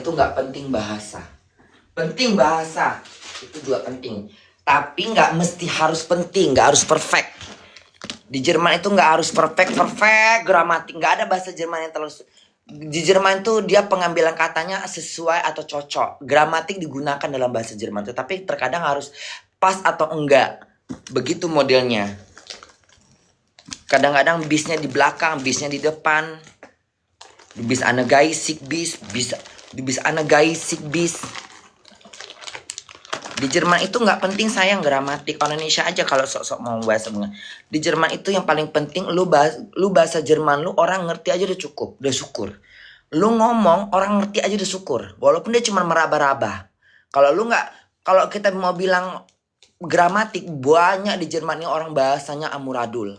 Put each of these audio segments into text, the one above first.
itu nggak penting bahasa. Penting bahasa, itu juga penting. Tapi nggak mesti harus penting, nggak harus perfect. Di Jerman itu nggak harus perfect gramatik. Nggak ada bahasa Jerman yang terlalu... Di Jerman itu dia pengambilan katanya sesuai atau cocok. Gramatik digunakan dalam bahasa Jerman, tetapi terkadang harus pas atau enggak. Begitu modelnya. Kadang-kadang bisnya di belakang, bisnya di depan. Bis ana geisig bis, bis ana geisig bis. Di Jerman itu nggak penting sayang gramatik. Orang Indonesia aja kalau sok-sok mau bahasa bunga. Di Jerman itu yang paling penting lu bahasa Jerman lu orang ngerti aja udah cukup, udah syukur. Lu ngomong orang ngerti aja udah syukur, walaupun dia cuma meraba-raba. Kalau kita mau bilang gramatik, banyak di Jerman ini orang bahasanya amuradul.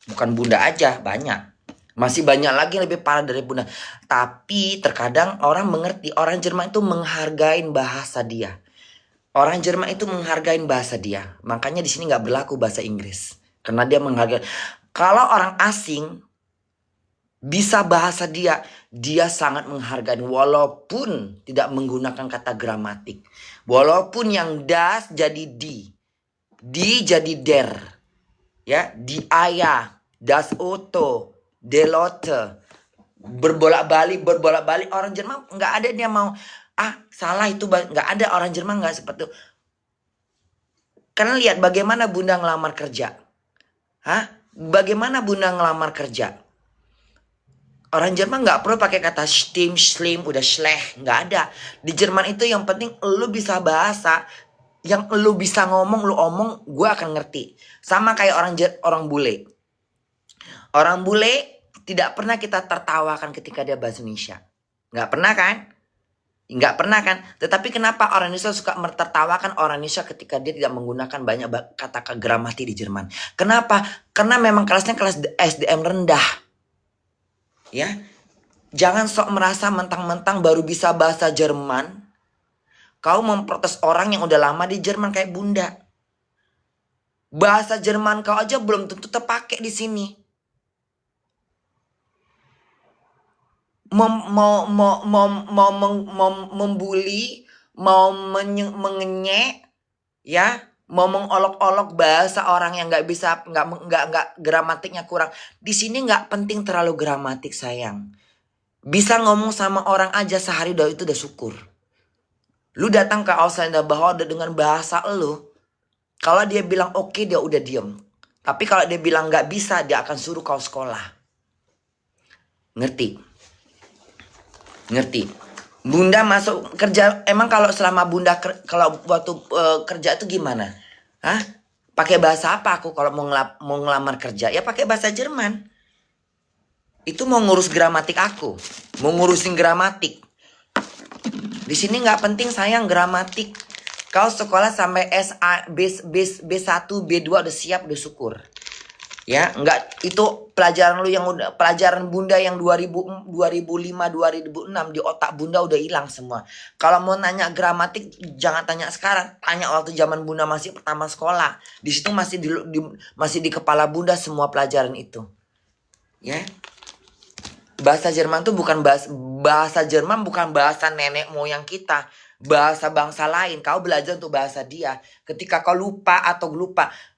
Bukan bunda aja, banyak. Masih banyak lagi yang lebih parah dari bunda. Tapi terkadang orang mengerti, orang Jerman itu menghargai bahasa dia. Orang Jerman itu menghargai bahasa dia. Makanya di sini nggak berlaku bahasa Inggris. Karena dia menghargai. Kalau orang asing bisa bahasa dia, dia sangat menghargai walaupun tidak menggunakan kata gramatik. Walaupun yang das jadi di jadi der. Ya, di ayah, das Auto, delote. Berbolak-balik orang Jerman nggak ada dia mau salah itu, nggak ada. Orang Jerman nggak seperti itu. Karena lihat bagaimana bunda ngelamar kerja. Bagaimana bunda ngelamar kerja? Orang Jerman nggak perlu pakai kata stim, slim, udah schlech, nggak ada. Di Jerman itu yang penting lu bisa bahasa, yang lu bisa ngomong, lu omong, gue akan ngerti. Sama kayak orang bule. Orang bule tidak pernah kita tertawakan ketika dia bahasa Indonesia. Nggak pernah kan? Nggak pernah kan? Tetapi kenapa orang Indonesia suka tertawakan orang Indonesia ketika dia tidak menggunakan banyak kata gramatik di Jerman? Kenapa? Karena memang kelasnya kelas SDM rendah. Ya, jangan sok merasa mentang-mentang baru bisa bahasa Jerman. Kau memprotes orang yang udah lama di Jerman kayak bunda. Bahasa Jerman kau aja belum tentu terpakai di sini. Membuli, mau mengenyek, ya, mau mengolok-olok bahasa orang yang nggak bisa, nggak gramatiknya kurang. Di sini nggak penting terlalu gramatik sayang. Bisa ngomong sama orang aja sehari itu udah syukur. Lu datang ke Ausländer bahwa dengan bahasa lu, kalau dia bilang oke, dia udah diem. Tapi kalau dia bilang nggak bisa, dia akan suruh kau sekolah. Ngerti? Bunda masuk kerja, emang kalau selama bunda kalau waktu kerja itu gimana? Pakai bahasa apa aku kalau mau ngelamar kerja? Ya pakai bahasa Jerman. Itu mau ngurus gramatik aku, mau ngurusin gramatik. Di sini nggak penting sayang gramatik. Kau sekolah sampai B1, B2 udah siap, udah syukur. Ya, enggak, itu pelajaran lu yang udah, pelajaran bunda yang 2005, 2006 di otak bunda udah hilang semua. Kalau mau nanya gramatik jangan tanya sekarang, tanya waktu zaman bunda masih pertama sekolah. Di situ masih di kepala bunda semua pelajaran itu. Ya. Bahasa Jerman tuh bukan bahasa Jerman bukan bahasa nenek moyang kita. Bahasa bangsa lain, kau belajar untuk bahasa dia. Ketika kau lupa,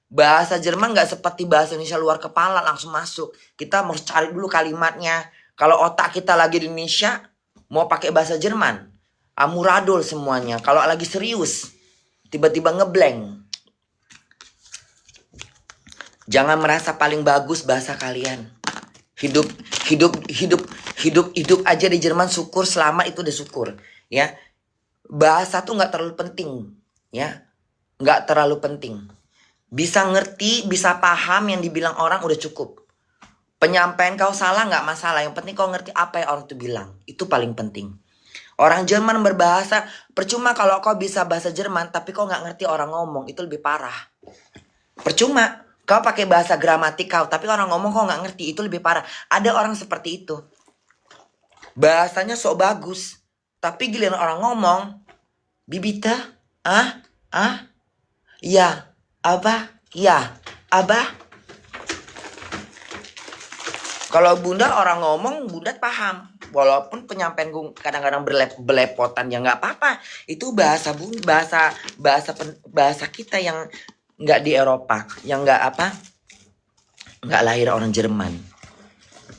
bahasa Jerman gak seperti bahasa Indonesia luar kepala langsung masuk. Kita harus cari dulu kalimatnya. Kalau otak kita lagi di Indonesia, mau pakai bahasa Jerman, amuradul semuanya. Kalau lagi serius, tiba-tiba ngeblank. Jangan merasa paling bagus bahasa kalian. Hidup aja di Jerman, syukur, selamat itu udah syukur. Ya, bahasa tuh nggak terlalu penting. Ya, nggak terlalu penting. Bisa ngerti, bisa paham yang dibilang orang udah cukup. Penyampaian kau salah nggak masalah. Yang penting kau ngerti apa yang orang itu bilang. Itu paling penting. Orang Jerman berbahasa, percuma kalau kau bisa bahasa Jerman tapi kau nggak ngerti orang ngomong. Itu lebih parah. Percuma kau pakai bahasa gramatik kau tapi orang ngomong kau nggak ngerti. Itu lebih parah. Ada orang seperti itu. Bahasanya sok bagus. Tapi giliran orang ngomong, bibita, ya. Abah, ya, abah. Kalau bunda orang ngomong, bunda paham. walaupun penyampaian gue kadang-kadang belepotan ya nggak apa-apa. Itu bahasa kita yang nggak di Eropa, yang nggak lahir orang Jerman.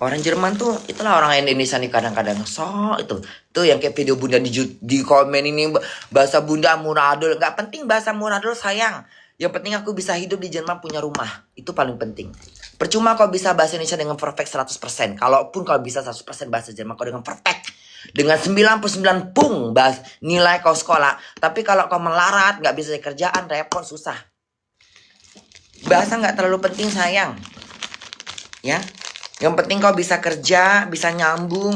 Orang Jerman tuh itulah orang Indonesia nih kadang-kadang itu tuh yang kayak video bunda di komen ini bahasa bunda amburadul. Nggak penting bahasa amburadul sayang. Yang penting aku bisa hidup di Jerman punya rumah. Itu paling penting. Percuma kau bisa bahasa Indonesia dengan perfect 100%. Kalaupun kau bisa 100% bahasa Jerman kau dengan perfect. Dengan 99 nilai kau sekolah. Tapi kalau kau melarat nggak bisa kerjaan repot susah. Bahasa nggak terlalu penting sayang. Ya. Yang penting kau bisa kerja, bisa nyambung,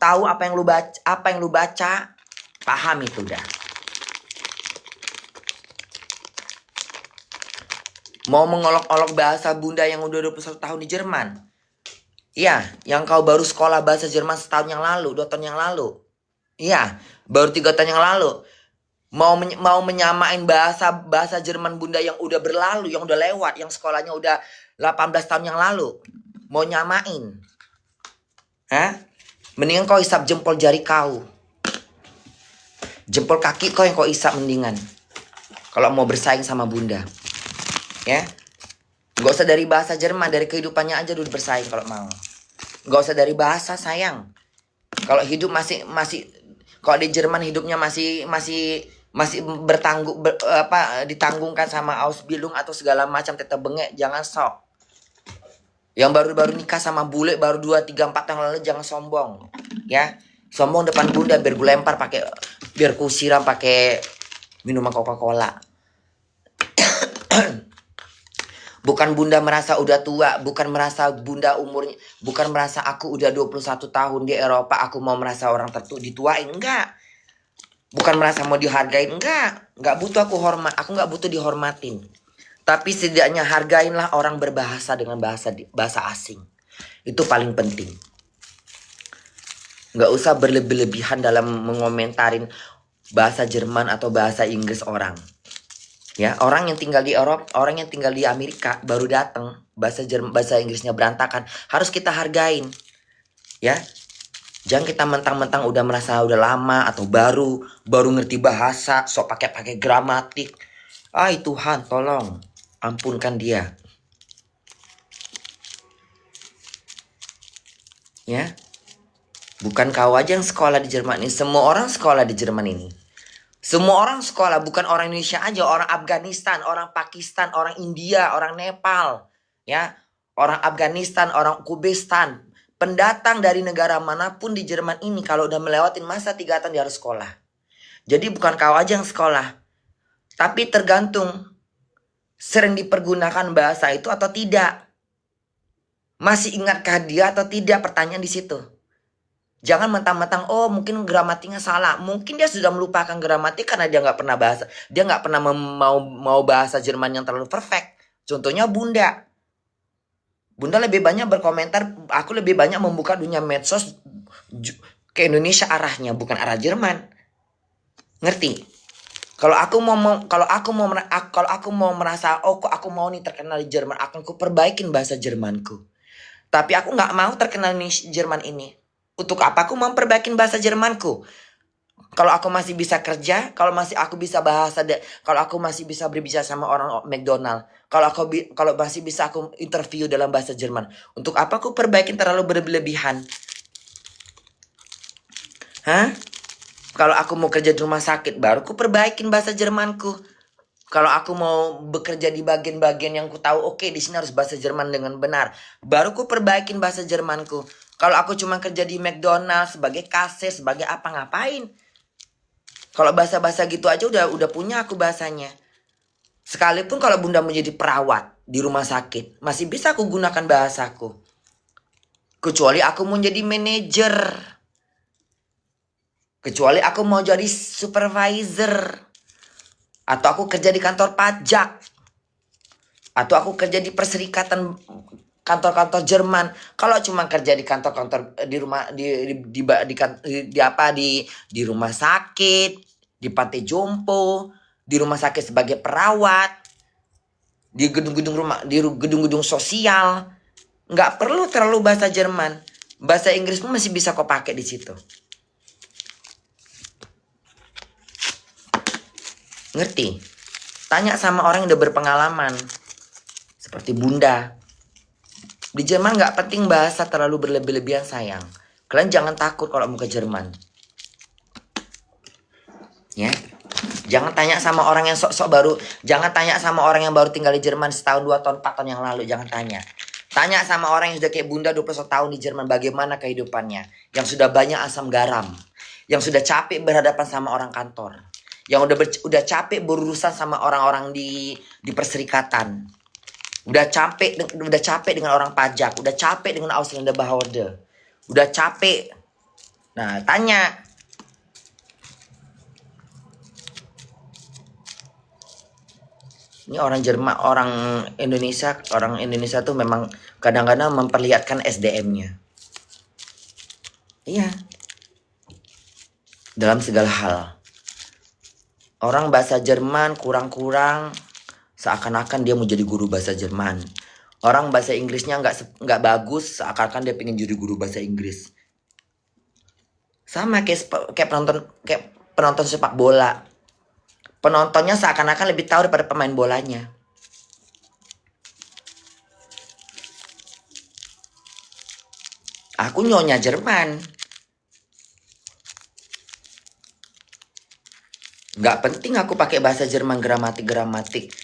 tahu apa yang lu baca, paham itu udah. Mau mengolok-olok bahasa bunda yang udah 21 tahun di Jerman. Iya, yang kau baru sekolah bahasa Jerman setahun yang lalu, 2 tahun yang lalu. Iya, baru 3 tahun yang lalu. Mau menyamain bahasa Jerman bunda yang udah berlalu, yang udah lewat, yang sekolahnya udah 18 tahun yang lalu. Mau nyamain. Hah? Mendingan kau isap jempol jari kau. Jempol kaki kau yang kau isap mendingan. Kalau mau bersaing sama bunda. Ya. Gak usah dari bahasa Jerman, dari kehidupannya aja dulu bersaing kalau mau. Gak usah dari bahasa sayang. Kalau hidup masih kalau di Jerman hidupnya masih ditanggungkan sama Ausbildung atau segala macam tetap bengek, jangan sok. Yang baru-baru nikah sama bule baru 2, 3, 4 tahun lalu jangan sombong. Ya. Sombong depan bunda biar gue lempar biar ku siram pakai minuman Coca-Cola. Bukan bunda merasa udah tua, bukan merasa bunda umurnya, bukan merasa aku udah 21 tahun di Eropa, aku mau merasa orang dituain, enggak. Bukan merasa mau dihargain, enggak butuh aku hormat, aku enggak butuh dihormatin. Tapi setidaknya hargainlah orang berbahasa dengan bahasa asing. Itu paling penting. Nggak usah berlebih-lebihan dalam menkomentarin bahasa Jerman atau bahasa Inggris orang. Ya, orang yang tinggal di Eropa, orang yang tinggal di Amerika baru datang, bahasa Inggrisnya berantakan, harus kita hargain. Ya. Jangan kita mentang-mentang udah merasa udah lama atau baru ngerti bahasa, sok pakai gramatik. Tuhan, tolong ampunkan dia. Ya. Bukan kau aja yang sekolah di Jerman ini. Semua orang sekolah di Jerman ini. Semua orang sekolah. Bukan orang Indonesia aja. Orang Afghanistan, orang Pakistan, orang India, orang Nepal. Ya. Orang Afghanistan, orang Uzbekistan. Pendatang dari negara manapun di Jerman ini. Kalau udah melewatin masa 3 tahun dia harus sekolah. Jadi bukan kau aja yang sekolah. Tapi tergantung. Sering dipergunakan bahasa itu atau tidak. Masih ingatkah dia atau tidak? Pertanyaan di situ. Jangan mentang-mentang mungkin gramatiknya salah. Mungkin dia sudah melupakan gramatik karena dia nggak pernah bahasa. Dia nggak pernah mau bahasa Jerman yang terlalu perfect. Contohnya bunda. Bunda lebih banyak berkomentar. Aku lebih banyak membuka dunia medsos ke Indonesia arahnya, bukan arah Jerman. Ngerti? Kalau aku mau merasa kok aku mau nih terkenal di Jerman, akan ku perbaikin bahasa Jermanku. Tapi aku nggak mau terkenal di Jerman ini. Untuk apa aku mau perbaikin bahasa Jermanku? Kalau aku masih bisa kerja, kalau aku masih bisa berbicara sama orang McDonald, kalau masih bisa aku interview dalam bahasa Jerman, untuk apa aku perbaikin terlalu berlebihan? Hah? Kalau aku mau kerja di rumah sakit, baru aku perbaikin bahasa Jermanku. Kalau aku mau bekerja di bagian-bagian yang ku tahu, oke, di sini harus bahasa Jerman dengan benar, baru aku perbaikin bahasa Jermanku. Kalau aku cuma kerja di McDonald sebagai kasir, sebagai apa ngapain? Kalau bahasa-bahasa gitu aja udah punya aku bahasanya. Sekalipun kalau bunda menjadi perawat di rumah sakit, masih bisa aku gunakan bahasaku. Kecuali aku mau jadi manajer. Kecuali aku mau jadi supervisor. Atau aku kerja di kantor pajak. Atau aku kerja di perserikatan kantor-kantor Jerman. Kalau cuma kerja di kantor-kantor di rumah di rumah sakit, di panti jompo, di rumah sakit sebagai perawat, di gedung-gedung sosial, nggak perlu terlalu bahasa Jerman. Bahasa Inggris pun masih bisa kau pakai di situ. Ngerti? Tanya sama orang yang udah berpengalaman. Seperti Bunda. Di Jerman nggak penting bahasa terlalu berlebih-lebihan sayang. Kalian jangan takut kalau mau ke Jerman. Ya. Jangan tanya sama orang yang sok-sok baru. Jangan tanya sama orang yang baru tinggal di Jerman setahun, 2 tahun, 4 tahun yang lalu. Jangan tanya. Tanya sama orang yang sudah kayak Bunda 21 tahun di Jerman. Bagaimana kehidupannya. Yang sudah banyak asam garam. Yang sudah capek berhadapan sama orang kantor. Yang udah capek berurusan sama orang-orang di perserikatan. Udah capek dengan orang pajak. Udah capek dengan Ausländerbehörde. Udah capek. Nah, tanya. Ini orang Jerman, orang Indonesia tuh memang kadang-kadang memperlihatkan SDM-nya. Iya. Dalam segala hal. Orang bahasa Jerman kurang-kurang seakan-akan dia mau jadi guru bahasa Jerman. Orang bahasa Inggrisnya nggak bagus seakan-akan dia pengen jadi guru bahasa Inggris. Sama kayak penonton sepak bola. Penontonnya seakan-akan lebih tahu daripada pemain bolanya. Aku nyonya Jerman. Gak penting aku pakai bahasa Jerman gramatik.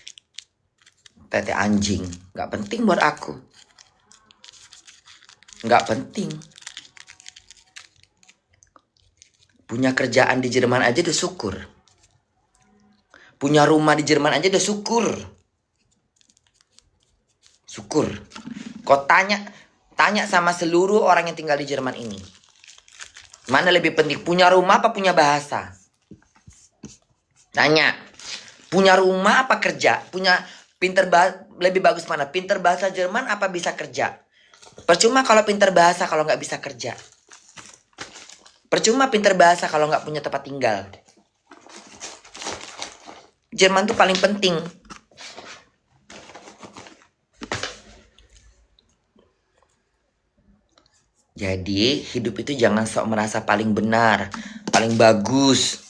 Tete anjing. Gak penting buat aku. Gak penting. Punya kerjaan di Jerman aja udah syukur. Punya rumah di Jerman aja udah syukur. Syukur. Kau tanya sama seluruh orang yang tinggal di Jerman ini. Mana lebih penting? Punya rumah apa punya bahasa? Tanya. Punya rumah apa kerja? Lebih bagus mana? Pinter bahasa Jerman apa bisa kerja? Percuma kalau pinter bahasa kalau nggak bisa kerja. Percuma pinter bahasa kalau nggak punya tempat tinggal. Jerman tuh paling penting. Jadi hidup itu jangan sok merasa paling benar, paling bagus,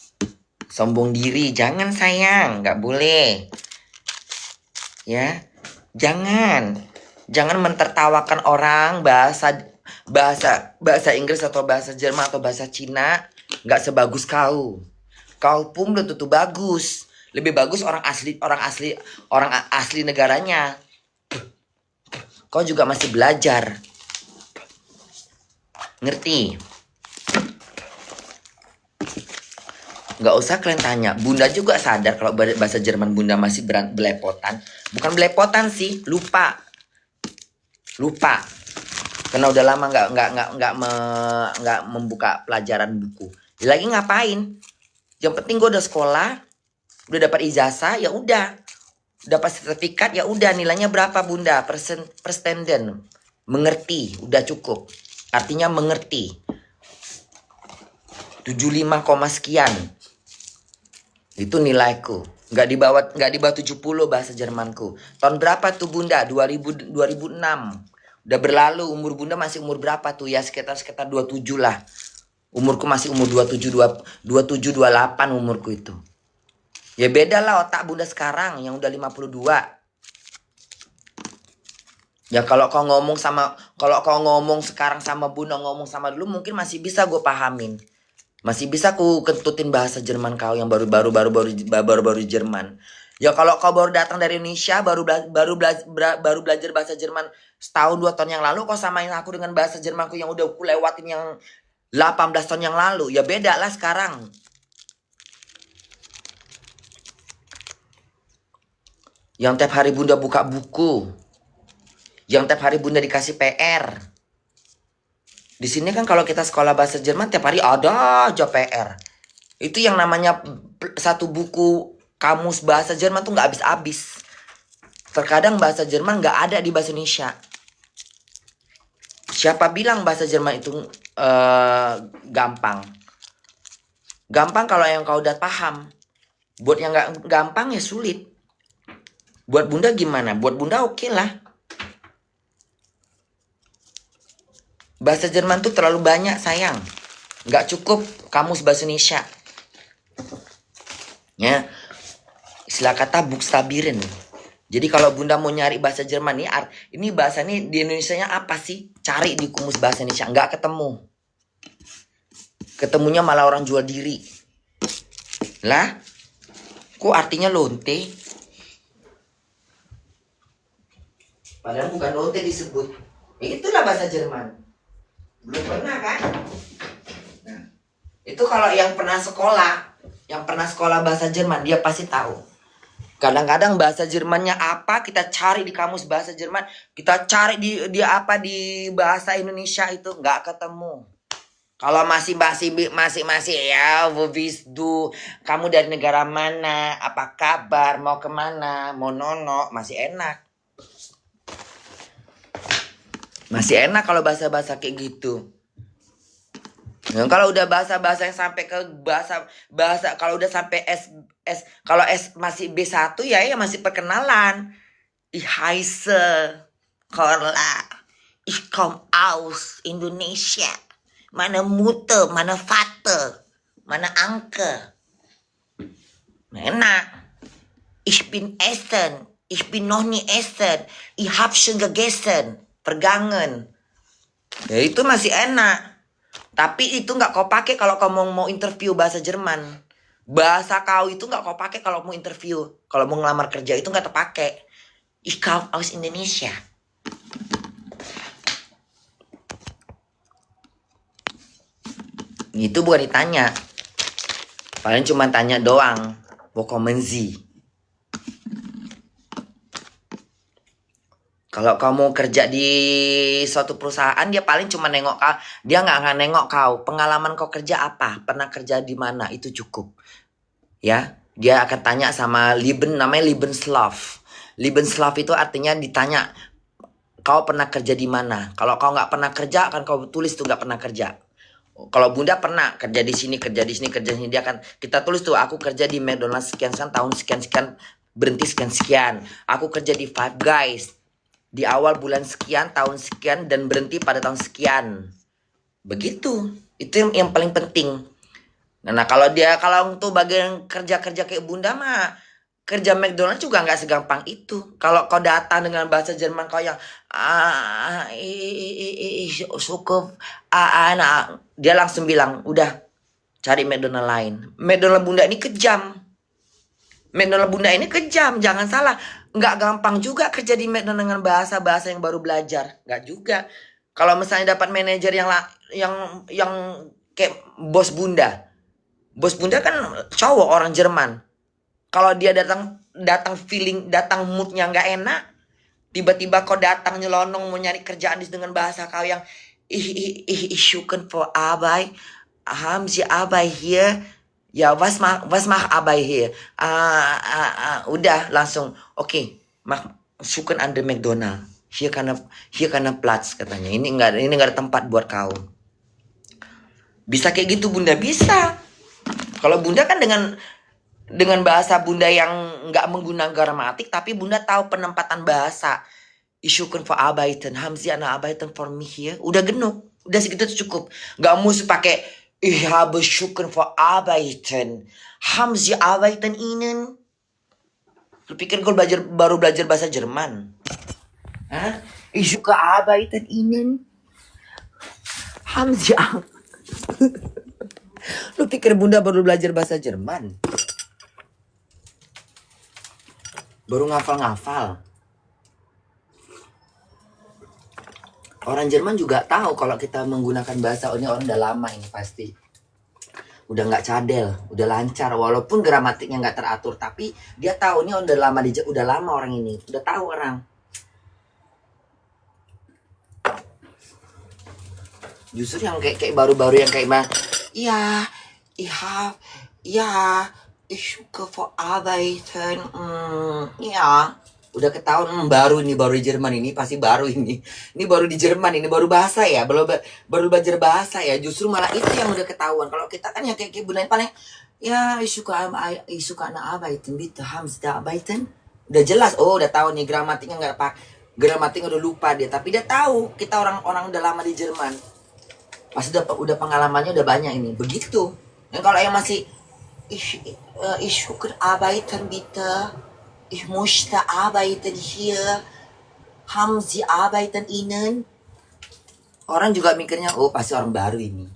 sombong diri. Jangan sayang, nggak boleh. Ya, jangan mentertawakan orang bahasa Inggris atau bahasa Jerman atau bahasa Cina nggak sebagus kau. Kau pun belum tentu bagus. Lebih bagus orang asli negaranya. Kau juga masih belajar. Ngerti? Nggak usah kalian tanya. Bunda juga sadar kalau bahasa Jerman Bunda masih belepotan. Bukan belepotan sih, lupa. Karena udah lama nggak membuka pelajaran buku. Lagi ngapain? Yang penting gue udah sekolah, udah dapat ijazah, ya udah. Dapat sertifikat, ya udah. Nilainya berapa Bunda? Perstenden. Mengerti, udah cukup. Artinya mengerti. 75, sekian. Itu nilaiku. Nggak di bawah 70 bahasa Jermanku. Tahun berapa tuh Bunda? 2006. Udah berlalu. Umur Bunda masih umur berapa tuh? Ya sekitar 27 lah. Umurku masih umur 27, 28 umurku itu. Ya beda lah otak Bunda sekarang yang udah 52. Ya kalau kau ngomong sekarang sama Bunda, ngomong sama dulu mungkin masih bisa gue pahamin. Masih bisa ku kentutin bahasa Jerman kau yang baru Jerman. Ya kalau kau baru datang dari Indonesia, baru belajar bahasa Jerman setahun 2 tahun yang lalu, kau samain aku dengan bahasa Jermanku yang udah ku lewatin yang 18 tahun yang lalu. Ya beda lah sekarang. Yang tiap hari Bunda buka buku. Yang tiap hari Bunda dikasih PR. Di sini kan kalau kita sekolah bahasa Jerman tiap hari ada aja PR. Itu yang namanya satu buku kamus bahasa Jerman tuh nggak habis-habis. Terkadang bahasa Jerman nggak ada di bahasa Indonesia. Siapa bilang bahasa Jerman itu gampang? Gampang kalau yang kau udah paham. Buat yang nggak gampang ya sulit. Buat Bunda gimana? Buat Bunda oke lah. Bahasa Jerman tuh terlalu banyak sayang. Nggak cukup kamus bahasa Indonesia. Ya, istilah kata bukstabiren. Jadi kalau bunda mau nyari bahasa Jerman ini bahasa ini di Indonesianya apa sih? Cari di kamus bahasa Indonesia, nggak ketemu. Ketemunya malah orang jual diri. Lah, kok artinya lonte? Padahal bukan lonte disebut. Itulah bahasa Jerman. Belum pernah kan? Nah, itu kalau yang pernah sekolah bahasa Jerman dia pasti tahu. Kadang-kadang bahasa Jermannya apa kita cari di kamus bahasa Jerman, kita cari di apa di bahasa Indonesia itu nggak ketemu. Kalau masih ya, Wobisdu, kamu dari negara mana, apa kabar, mau kemana, mau nono, masih enak. Masih enak kalau bahasa-bahasa kayak gitu. Nah, kalau udah bahasa-bahasa yang sampai ke bahasa kalau udah sampai kalau S masih B1 ya masih perkenalan. Ich heiße Korla. Ich komme aus Indonesia. Mana Mutter, mana Vater, mana Anke. Enak. Ich bin Essen. Ich bin noch nie Essen. Ich hab schon gegessen. Pergangen. Ya itu masih enak. Tapi itu nggak kau pakai kalau kau mau interview bahasa Jerman. Bahasa kau itu nggak kau pakai kalau mau interview. Kalau mau ngelamar kerja itu nggak terpakai. Ich komme aus Indonesia. Itu bukan ditanya. Paling cuma tanya doang. Wo kommen Sie? Kalau kamu kerja di suatu perusahaan, dia paling cuma nengok kau. Dia nggak akan nengok kau. Pengalaman kau kerja apa? Pernah kerja di mana? Itu cukup. Ya, dia akan tanya sama namanya Lebenslauf. Lebenslauf itu artinya ditanya, kau pernah kerja di mana? Kalau kau nggak pernah kerja, akan kau tulis tuh nggak pernah kerja. Kalau bunda pernah kerja di sini, kerja di sini, kerja di sini, dia akan kita tulis tuh, aku kerja di McDonald's sekian tahun sekian, berhenti sekian. Aku kerja di Five Guys. Di awal bulan sekian, tahun sekian, dan berhenti pada tahun sekian. Begitu. Itu yang paling penting. Nah, kalau untuk bagian kerja-kerja kayak bunda mah, kerja McDonald's juga nggak segampang itu. Kalau kau datang dengan bahasa Jerman kau yang cukup, dia langsung bilang, udah cari McDonald lain. McDonald bunda ini kejam. McDonald bunda ini kejam, jangan salah. Nggak gampang juga kerja di McDonald dengan bahasa-bahasa yang baru belajar. Nggak juga. Kalau misalnya dapat manajer yang kayak bos bunda. Bos bunda kan cowok orang Jerman. Kalau dia datang moodnya nggak enak. Tiba-tiba kau datang nyelonong mau nyari kerjaan dengan bahasa kau yang ich suchen for Arbeit. Haben Sie Arbeit hier? Ya, was mach Arbeit hier? Udah langsung, oke, mach suchen an der McDonald. Hier kana Platz katanya. Ini enggak ada tempat buat kau. Bisa kayak gitu bunda, bisa. Kalau bunda kan dengan bahasa bunda yang nggak menggunakan gramatik, tapi bunda tahu penempatan bahasa. Ich suchen for Arbeiten. Haben Sie eine Arbeiten for me here? Udah genug, udah segitu cukup. Nggak mesti pakai ich habe suchen for Arbeiten. Haben Sie Arbeiten Ihnen? Lu pikir gue baru belajar bahasa Jerman? Hah? Ich suche Arbeiten Ihnen? Haben Sie Lu pikir bunda baru belajar bahasa Jerman? Baru ngafal-ngafal. Orang Jerman juga tahu kalau kita menggunakan bahasa ini orang udah lama ini pasti. Udah nggak cadel, udah lancar. Walaupun gramatiknya nggak teratur, tapi dia tahu ini udah lama orang ini. Udah tahu orang. Justru yang kayak baru-baru yang kayak iya, ich suche for Arbeiten. Iya. Udah ketahuan baru di Jerman ini pasti baru ini. Ini baru di Jerman ini baru bahasa ya, baru belajar bahasa ya. Justru malah itu yang udah ketahuan. Kalau kita kan ya kayak bulan paling ya ich suche arbeiten bitte haben Sie da arbeiten. Udah jelas, udah tahu nih gramatiknya nggak pak. Gramatiknya udah lupa dia, tapi dia tahu kita orang-orang udah lama di Jerman. Pas udah pengalamannya udah banyak ini. Begitu. Dan kalau yang masih ich should arbeiten bitte. Ich möchte arbeiten hier. Haben Sie arbeiten Ihnen? Orang juga mikirnya, oh pasti orang baru ini.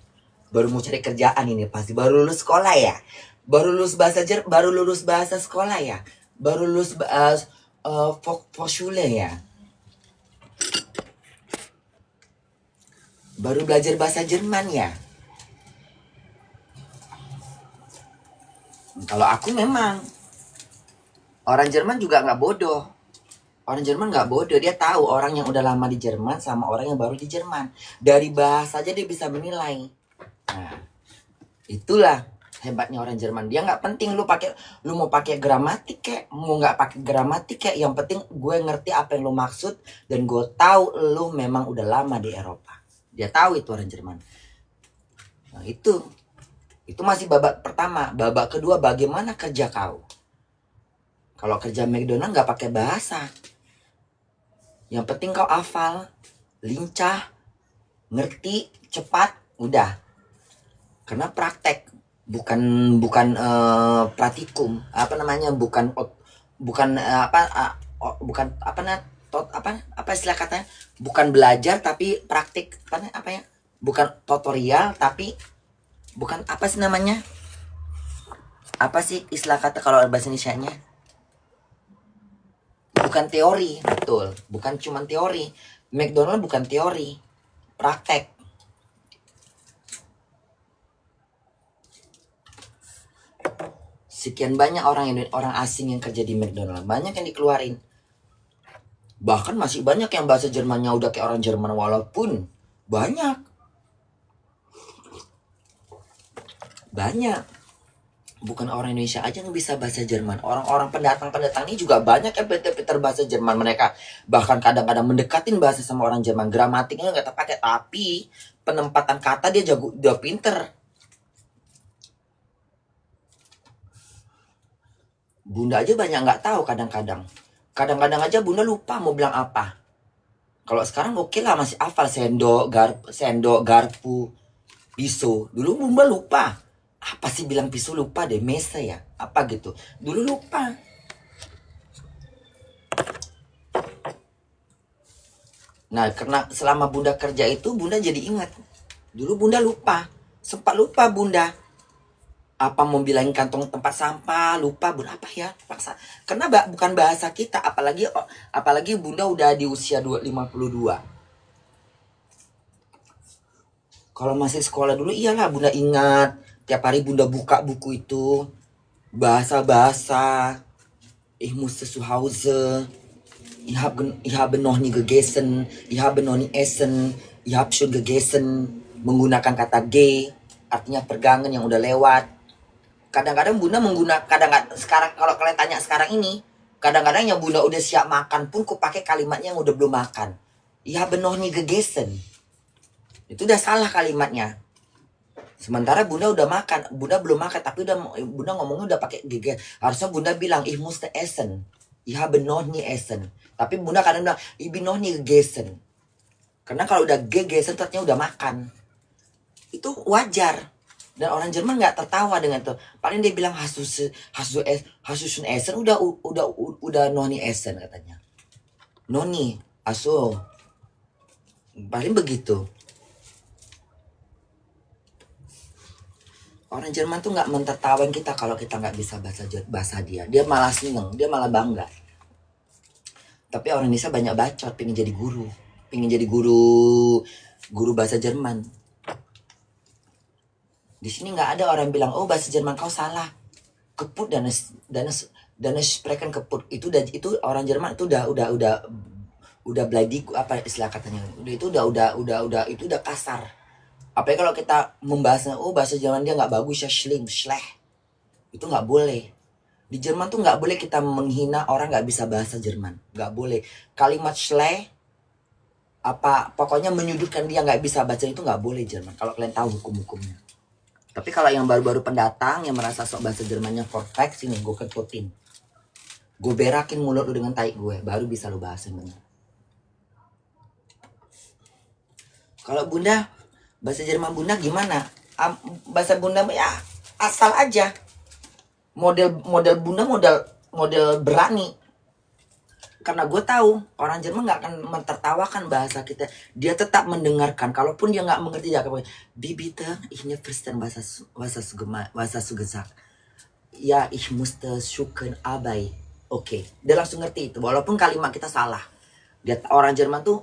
Baru mau cari kerjaan ini, pasti baru lulus sekolah ya. Baru lulus bahasa sekolah ya. Baru lulus Volksschule ya. Baru belajar bahasa Jerman ya. Kalau aku memang orang Jerman juga nggak bodoh. Orang Jerman nggak bodoh, dia tahu orang yang udah lama di Jerman sama orang yang baru di Jerman. Dari bahasa aja dia bisa menilai. Nah, itulah hebatnya orang Jerman. Dia nggak penting lu mau pakai gramatik kayak, mau nggak pakai gramatik kayak, yang penting gue ngerti apa yang lu maksud dan gue tahu lu memang udah lama di Eropa. Dia tahu itu orang Jerman. Nah, itu masih babak pertama. Babak kedua, bagaimana kerja kau? Kalau kerja McDonald nggak pakai bahasa. Yang penting kau hafal, lincah, ngerti, cepat, udah. Karena praktek, bukan praktikum. Apa namanya? Bukan apa istilah katanya? Bukan belajar tapi praktik. Apa ya? Bukan tutorial tapi bukan apa sih namanya? Apa sih istilah kata kalau bahasa Indonesianya? Bukan teori, betul. Bukan cuma teori. McDonald bukan teori, praktek. Sekian banyak orang asing yang kerja di McDonald, banyak yang dikeluarin. Bahkan masih banyak yang bahasa Jermannya udah kayak orang Jerman, walaupun banyak. Bukan orang Indonesia aja yang bisa bahasa Jerman. Orang-orang pendatang ini juga banyak yang pintar bahasa Jerman. Mereka bahkan kadang-kadang mendekatin bahasa sama orang Jerman. Gramatiknya nggak terpakai, tapi penempatan kata dia jago, dia pinter. Bunda aja banyak nggak tahu kadang-kadang. Kadang-kadang aja Bunda lupa mau bilang apa. Kalau sekarang oke lah, masih hafal sendok, garpu, pisau. Dulu Bunda lupa. Apa sih bilang pisau, lupa deh, mesa ya, apa gitu. Dulu lupa. Nah, karena selama Bunda kerja itu Bunda jadi ingat. Dulu Bunda lupa. Sempat lupa Bunda. Apa mau bilangin kantong tempat sampah, lupa Bunda apa ya? Karena bukan bahasa kita, apalagi Bunda udah di usia 52. Kalau masih sekolah dulu iyalah Bunda ingat. Tiap hari Bunda buka buku itu, bahasa-bahasa. Ich musste zu Hause. Ich habe noch nie gegessen. Ich habe noch nie essen. Ich habe schon gegessen. Menggunakan kata G, artinya pergangan yang udah lewat. Kadang-kadang Bunda sekarang kalau kalian tanya sekarang ini, kadang-kadang yang Bunda udah siap makan pun ku pakai kalimatnya yang udah belum makan. Ich habe noch nie gegessen. Itu udah salah kalimatnya. Sementara Bunda udah makan, Bunda belum makan, tapi Bunda ngomongnya udah pakai GG. Harusnya Bunda bilang ich musste essen. Ich habe noch nie essen. Tapi Bunda kadang bilang ich bin noch nie gegessen. Karena kalau udah gegessen artinya udah makan. Itu wajar. Dan orang Jerman nggak tertawa dengan itu. Paling dia bilang hast du schon essen, udah noch nie essen katanya. Noch nie, aso. Paling begitu. Orang Jerman tuh nggak mentertawain kita kalau kita nggak bisa bahasa dia. Dia malah seneng, dia malah bangga. Tapi orang Indonesia banyak bacot, pengen jadi guru bahasa Jerman. Di sini nggak ada orang bilang, oh bahasa Jerman kau salah. Keput dan sprechen keput. Itu orang Jerman itu udah bladiku, apa istilah katanya. Itu udah kasar. Apalagi kalau kita membahasnya, oh bahasa Jerman dia nggak bagus ya, schlecht. Itu nggak boleh. Di Jerman tuh nggak boleh kita menghina orang nggak bisa bahasa Jerman. Nggak boleh. Kalimat schlecht, pokoknya menyudutkan dia nggak bisa baca itu nggak boleh Jerman. Kalau kalian tahu hukum-hukumnya. Tapi kalau yang baru-baru pendatang yang merasa sok bahasa Jermannya perfect, sini gue ketutin. Gue berakin mulut lu dengan tai gue, baru bisa lu bahas yang benar. Kalau Bunda Bahasa Jerman Bunda gimana? Bahasa Bunda ya asal aja. Model Bunda model berani. Karena gue tahu orang Jerman nggak akan mentertawakan bahasa kita. Dia tetap mendengarkan. Kalaupun dia nggak mengerti, dia akan bitte, ich nicht verstehen was du gesagt. Ya, ich musste suchen Arbeit. Oke, dia langsung ngerti itu. Walaupun kalimat kita salah. Dia orang Jerman tuh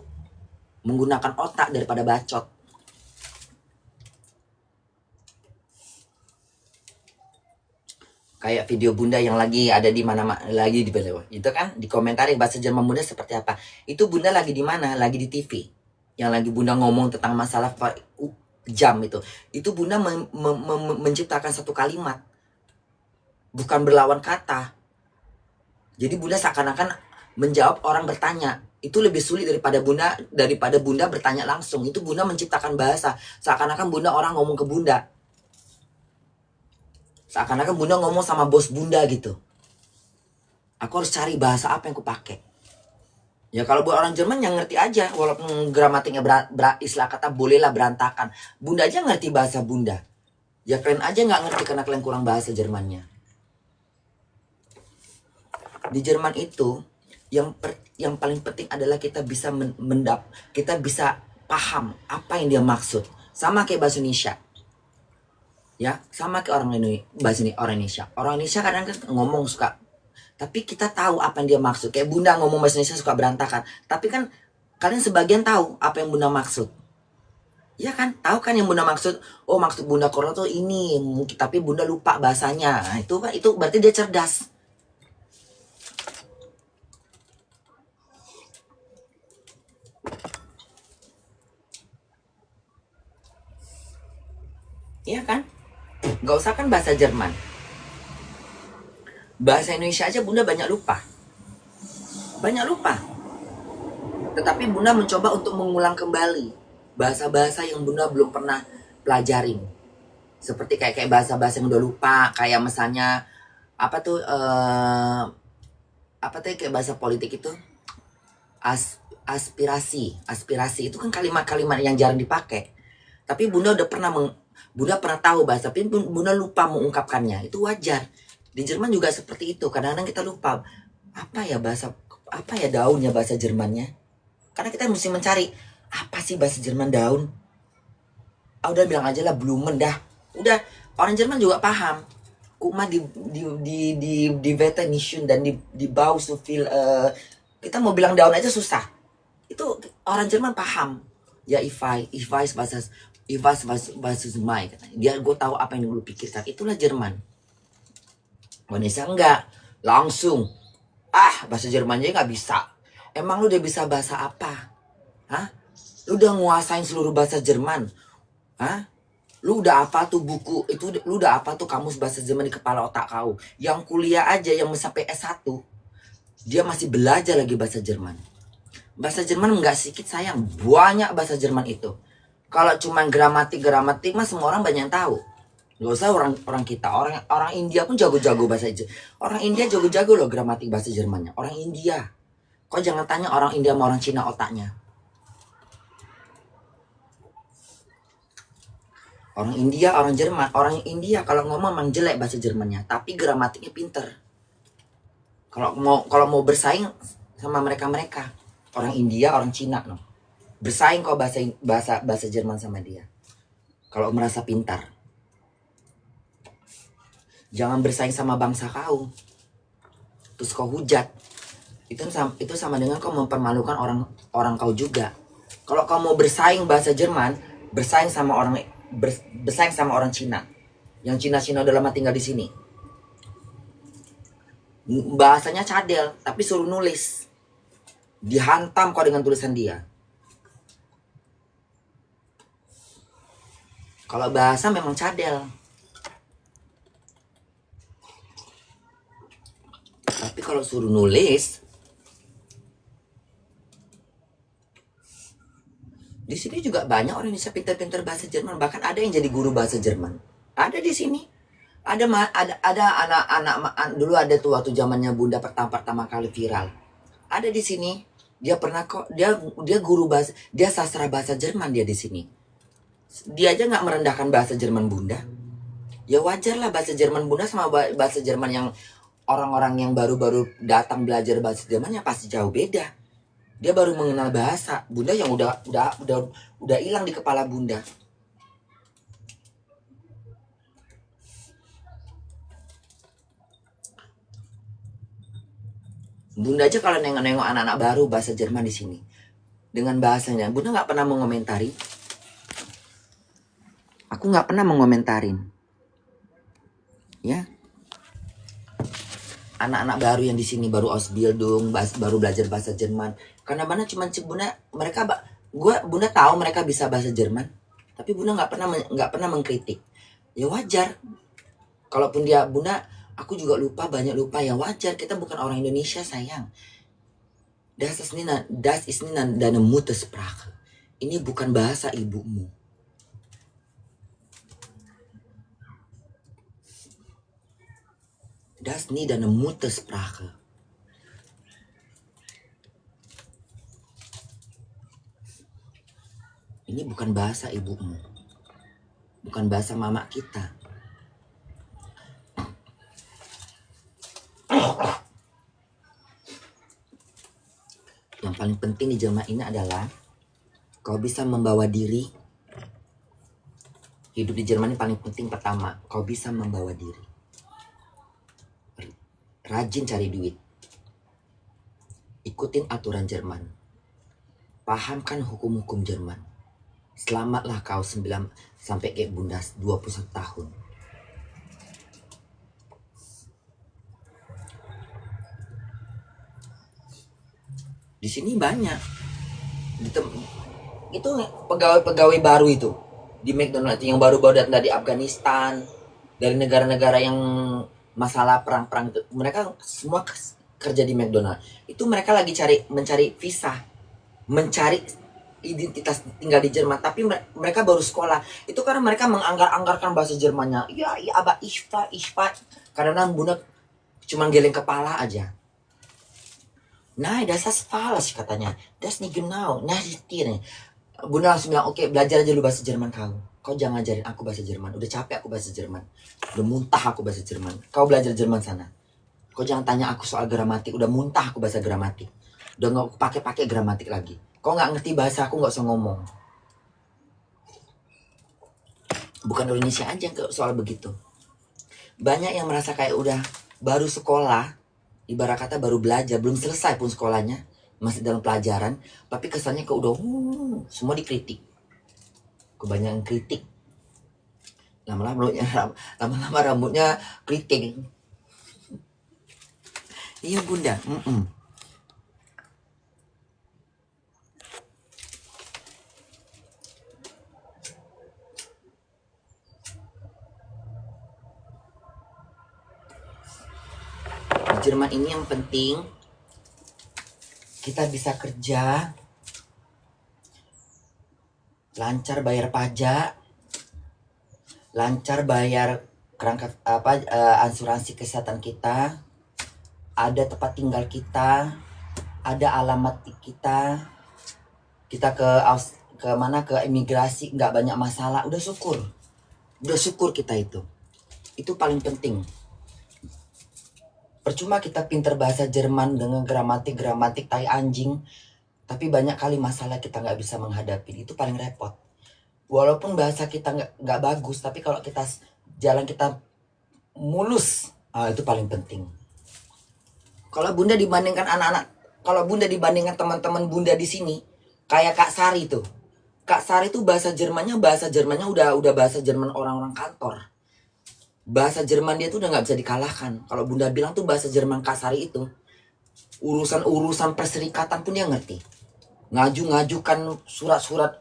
menggunakan otak daripada bacot. Kayak video Bunda yang lagi ada di mana lagi di bawah. Itu kan dikomentari bahasa Jerman Bunda seperti apa. Itu Bunda lagi di mana? Lagi di TV. Yang lagi Bunda ngomong tentang masalah jam itu. Itu Bunda menciptakan satu kalimat. Bukan berlawan kata. Jadi Bunda seakan-akan menjawab orang bertanya. Itu lebih sulit daripada Bunda bertanya langsung. Itu Bunda menciptakan bahasa. Seakan-akan Bunda orang ngomong ke Bunda. Seakan-akan Bunda ngomong sama bos Bunda gitu. Aku harus cari bahasa apa yang aku pakai. Ya kalau buat orang Jerman yang ngerti aja. Walaupun gramatiknya istilah kata bolehlah berantakan. Bunda aja ngerti bahasa Bunda. Ya kalian aja nggak ngerti karena kalian kurang bahasa Jermannya. Di Jerman itu yang paling penting adalah kita bisa kita bisa paham apa yang dia maksud. Sama kayak bahasa Indonesia. Ya, sama kayak orang Indonesia. Orang Indonesia kadang kan ngomong suka, tapi kita tahu apa yang dia maksud. Kayak Bunda ngomong bahasa Indonesia suka berantakan. Tapi kan kalian sebagian tahu apa yang Bunda maksud. Ya kan, tahu kan yang Bunda maksud. Oh, maksud Bunda Korla tuh ini, tapi Bunda lupa bahasanya. Nah, itu berarti dia cerdas. Iya kan? Gak usah kan bahasa Jerman. Bahasa Indonesia aja Bunda banyak lupa. Tetapi Bunda mencoba untuk mengulang kembali bahasa-bahasa yang Bunda belum pernah pelajarin. Seperti kayak bahasa-bahasa yang udah lupa. Kayak misalnya kayak bahasa politik itu aspirasi itu kan kalimat-kalimat yang jarang dipakai. Tapi Bunda Bunda pernah tahu bahasa, tapi Bunda lupa mengungkapkannya. Itu wajar. Di Jerman juga seperti itu. Kadang-kadang kita lupa. Apa ya daunnya bahasa Jermannya? Karena kita mesti mencari, apa sih bahasa Jerman daun? Udah bilang aja lah Blumen dah. Udah, orang Jerman juga paham. Kuma di Vetenischen dan di Bau so viel, kita mau bilang daun aja susah. Itu orang Jerman paham. Ya, ich weiß was Zumai. Dia gue tahu apa yang lu pikirkan. Itulah Jerman. Indonesia enggak. Langsung. Bahasa Jermannya nggak bisa. Emang lu udah bisa bahasa apa? Lu udah nguasain seluruh bahasa Jerman? Lu udah apa tuh buku? Lu udah apa tuh kamus bahasa Jerman di kepala otak kau? Yang kuliah aja, yang sampai S1. Dia masih belajar lagi bahasa Jerman. Bahasa Jerman nggak sedikit sayang. Banyak bahasa Jerman itu. Kalau cuma gramatik mah semua orang banyak yang tahu. Gak usah orang kita, orang India pun jago-jago bahasa Jerman. Orang India jago-jago loh gramatik bahasa Jermannya. Orang India. Kau jangan tanya orang India sama orang Cina otaknya. Orang India, orang Jerman, orang India kalau ngomong memang jelek bahasa Jermannya, tapi gramatiknya pinter. Kalau mau bersaing sama mereka, orang India, orang Cina no. Bersaing kok bahasa Jerman sama dia. Kalau merasa pintar. Jangan bersaing sama bangsa kau. Terus kau hujat. Itu sama dengan kau mempermalukan orang kau juga. Kalau kau mau bersaing bahasa Jerman, bersaing sama orang Cina. Yang Cina udah lama tinggal di sini. Bahasanya cadel, tapi suruh nulis. Dihantam kau dengan tulisan dia. Kalau bahasa memang cadel. Tapi kalau suruh nulis, di sini juga banyak orang Indonesia pintar-pintar bahasa Jerman. Bahkan ada yang jadi guru bahasa Jerman. Ada di sini. Ada anak-anak dulu ada tuh waktu zamannya Bunda pertama kali viral. Ada di sini. Dia pernah kok dia guru bahasa, dia sastra bahasa Jerman dia di sini. Dia aja nggak merendahkan bahasa Jerman Bunda. Ya wajar lah, bahasa Jerman Bunda sama bahasa Jerman yang orang-orang yang baru-baru datang belajar bahasa Jerman ya pasti jauh beda. Dia baru mengenal bahasa Bunda yang udah hilang di kepala Bunda. Bunda aja kalau nengok-nengok anak-anak baru bahasa Jerman di sini dengan bahasanya, Bunda nggak pernah mengomentari. Aku nggak pernah mengomentarin. Ya, anak-anak baru yang di sini baru Ausbildung, baru belajar bahasa Jerman. Karena mana cuman Bunda, mereka Bunda tahu mereka bisa bahasa Jerman, tapi Bunda nggak pernah mengkritik. Ya wajar. Kalaupun dia Bunda, aku juga banyak lupa, ya wajar. Kita bukan orang Indonesia sayang. Das ist nicht deine Muttersprache. Ini bukan bahasa ibumu. Das ist nicht deine Muttersprache. Ini bukan bahasa ibumu. Bukan bahasa mama kita. Yang paling penting di Jerman ini adalah kau bisa membawa diri. Hidup di Jerman ini paling penting pertama, kau bisa membawa diri. Rajin cari duit. Ikutin aturan Jerman. Pahamkan hukum-hukum Jerman. Selamatlah kau sampai kayak Bunda 21 tahun. Di sini banyak. Itu pegawai-pegawai baru itu di McDonald yang baru-baru datang dari Afghanistan, dari negara-negara yang masalah perang-perang itu. Mereka semua kerja di McDonald. Itu mereka lagi mencari visa, mencari identitas tinggal di Jerman, tapi mereka baru sekolah. Itu karena mereka menganggarkan bahasa Jermannya. Ya, aber ich karena Bunda cuma geleng kepala aja. Nah, das ist falsch katanya. Das nicht genau. Nah, nih. Bunda langsung bilang, oke, belajar aja lu bahasa Jerman kau. Kau jangan ajarin aku bahasa Jerman. Udah capek aku bahasa Jerman. Udah muntah aku bahasa Jerman. Kau belajar Jerman sana. Kau jangan tanya aku soal gramatik. Udah muntah aku bahasa gramatik. Udah nggak pakai gramatik lagi. Kau nggak ngerti bahasa aku, nggak usah ngomong. Bukan Indonesia aja soal begitu. Banyak yang merasa kayak udah baru sekolah, ibarat kata baru belajar, belum selesai pun sekolahnya, masih dalam pelajaran, tapi kesannya kok udah semua dikritik. Kebanyakan kritik. Lama-lama rambutnya kritik. Iya Bunda. Di Jerman ini yang penting kita bisa kerja, lancar bayar pajak, lancar bayar asuransi kesehatan kita, ada tempat tinggal kita, ada alamat kita ke imigrasi nggak banyak masalah, udah syukur kita itu paling penting. Percuma kita pinter bahasa Jerman dengan gramatik tai anjing, tapi banyak kali masalah kita nggak bisa menghadapi. Itu paling repot. Walaupun bahasa kita nggak bagus, tapi kalau jalan kita mulus, itu paling penting. Kalau Bunda dibandingkan kalau Bunda dibandingkan teman-teman Bunda di sini, kayak Kak Sari tuh. Kak Sari tuh bahasa Jermannya udah bahasa Jerman orang-orang kantor. Bahasa Jerman dia tuh udah nggak bisa dikalahkan. Kalau Bunda bilang tuh bahasa Jerman Kak Sari itu, urusan perserikatan pun dia ngerti. Ngajukan surat-surat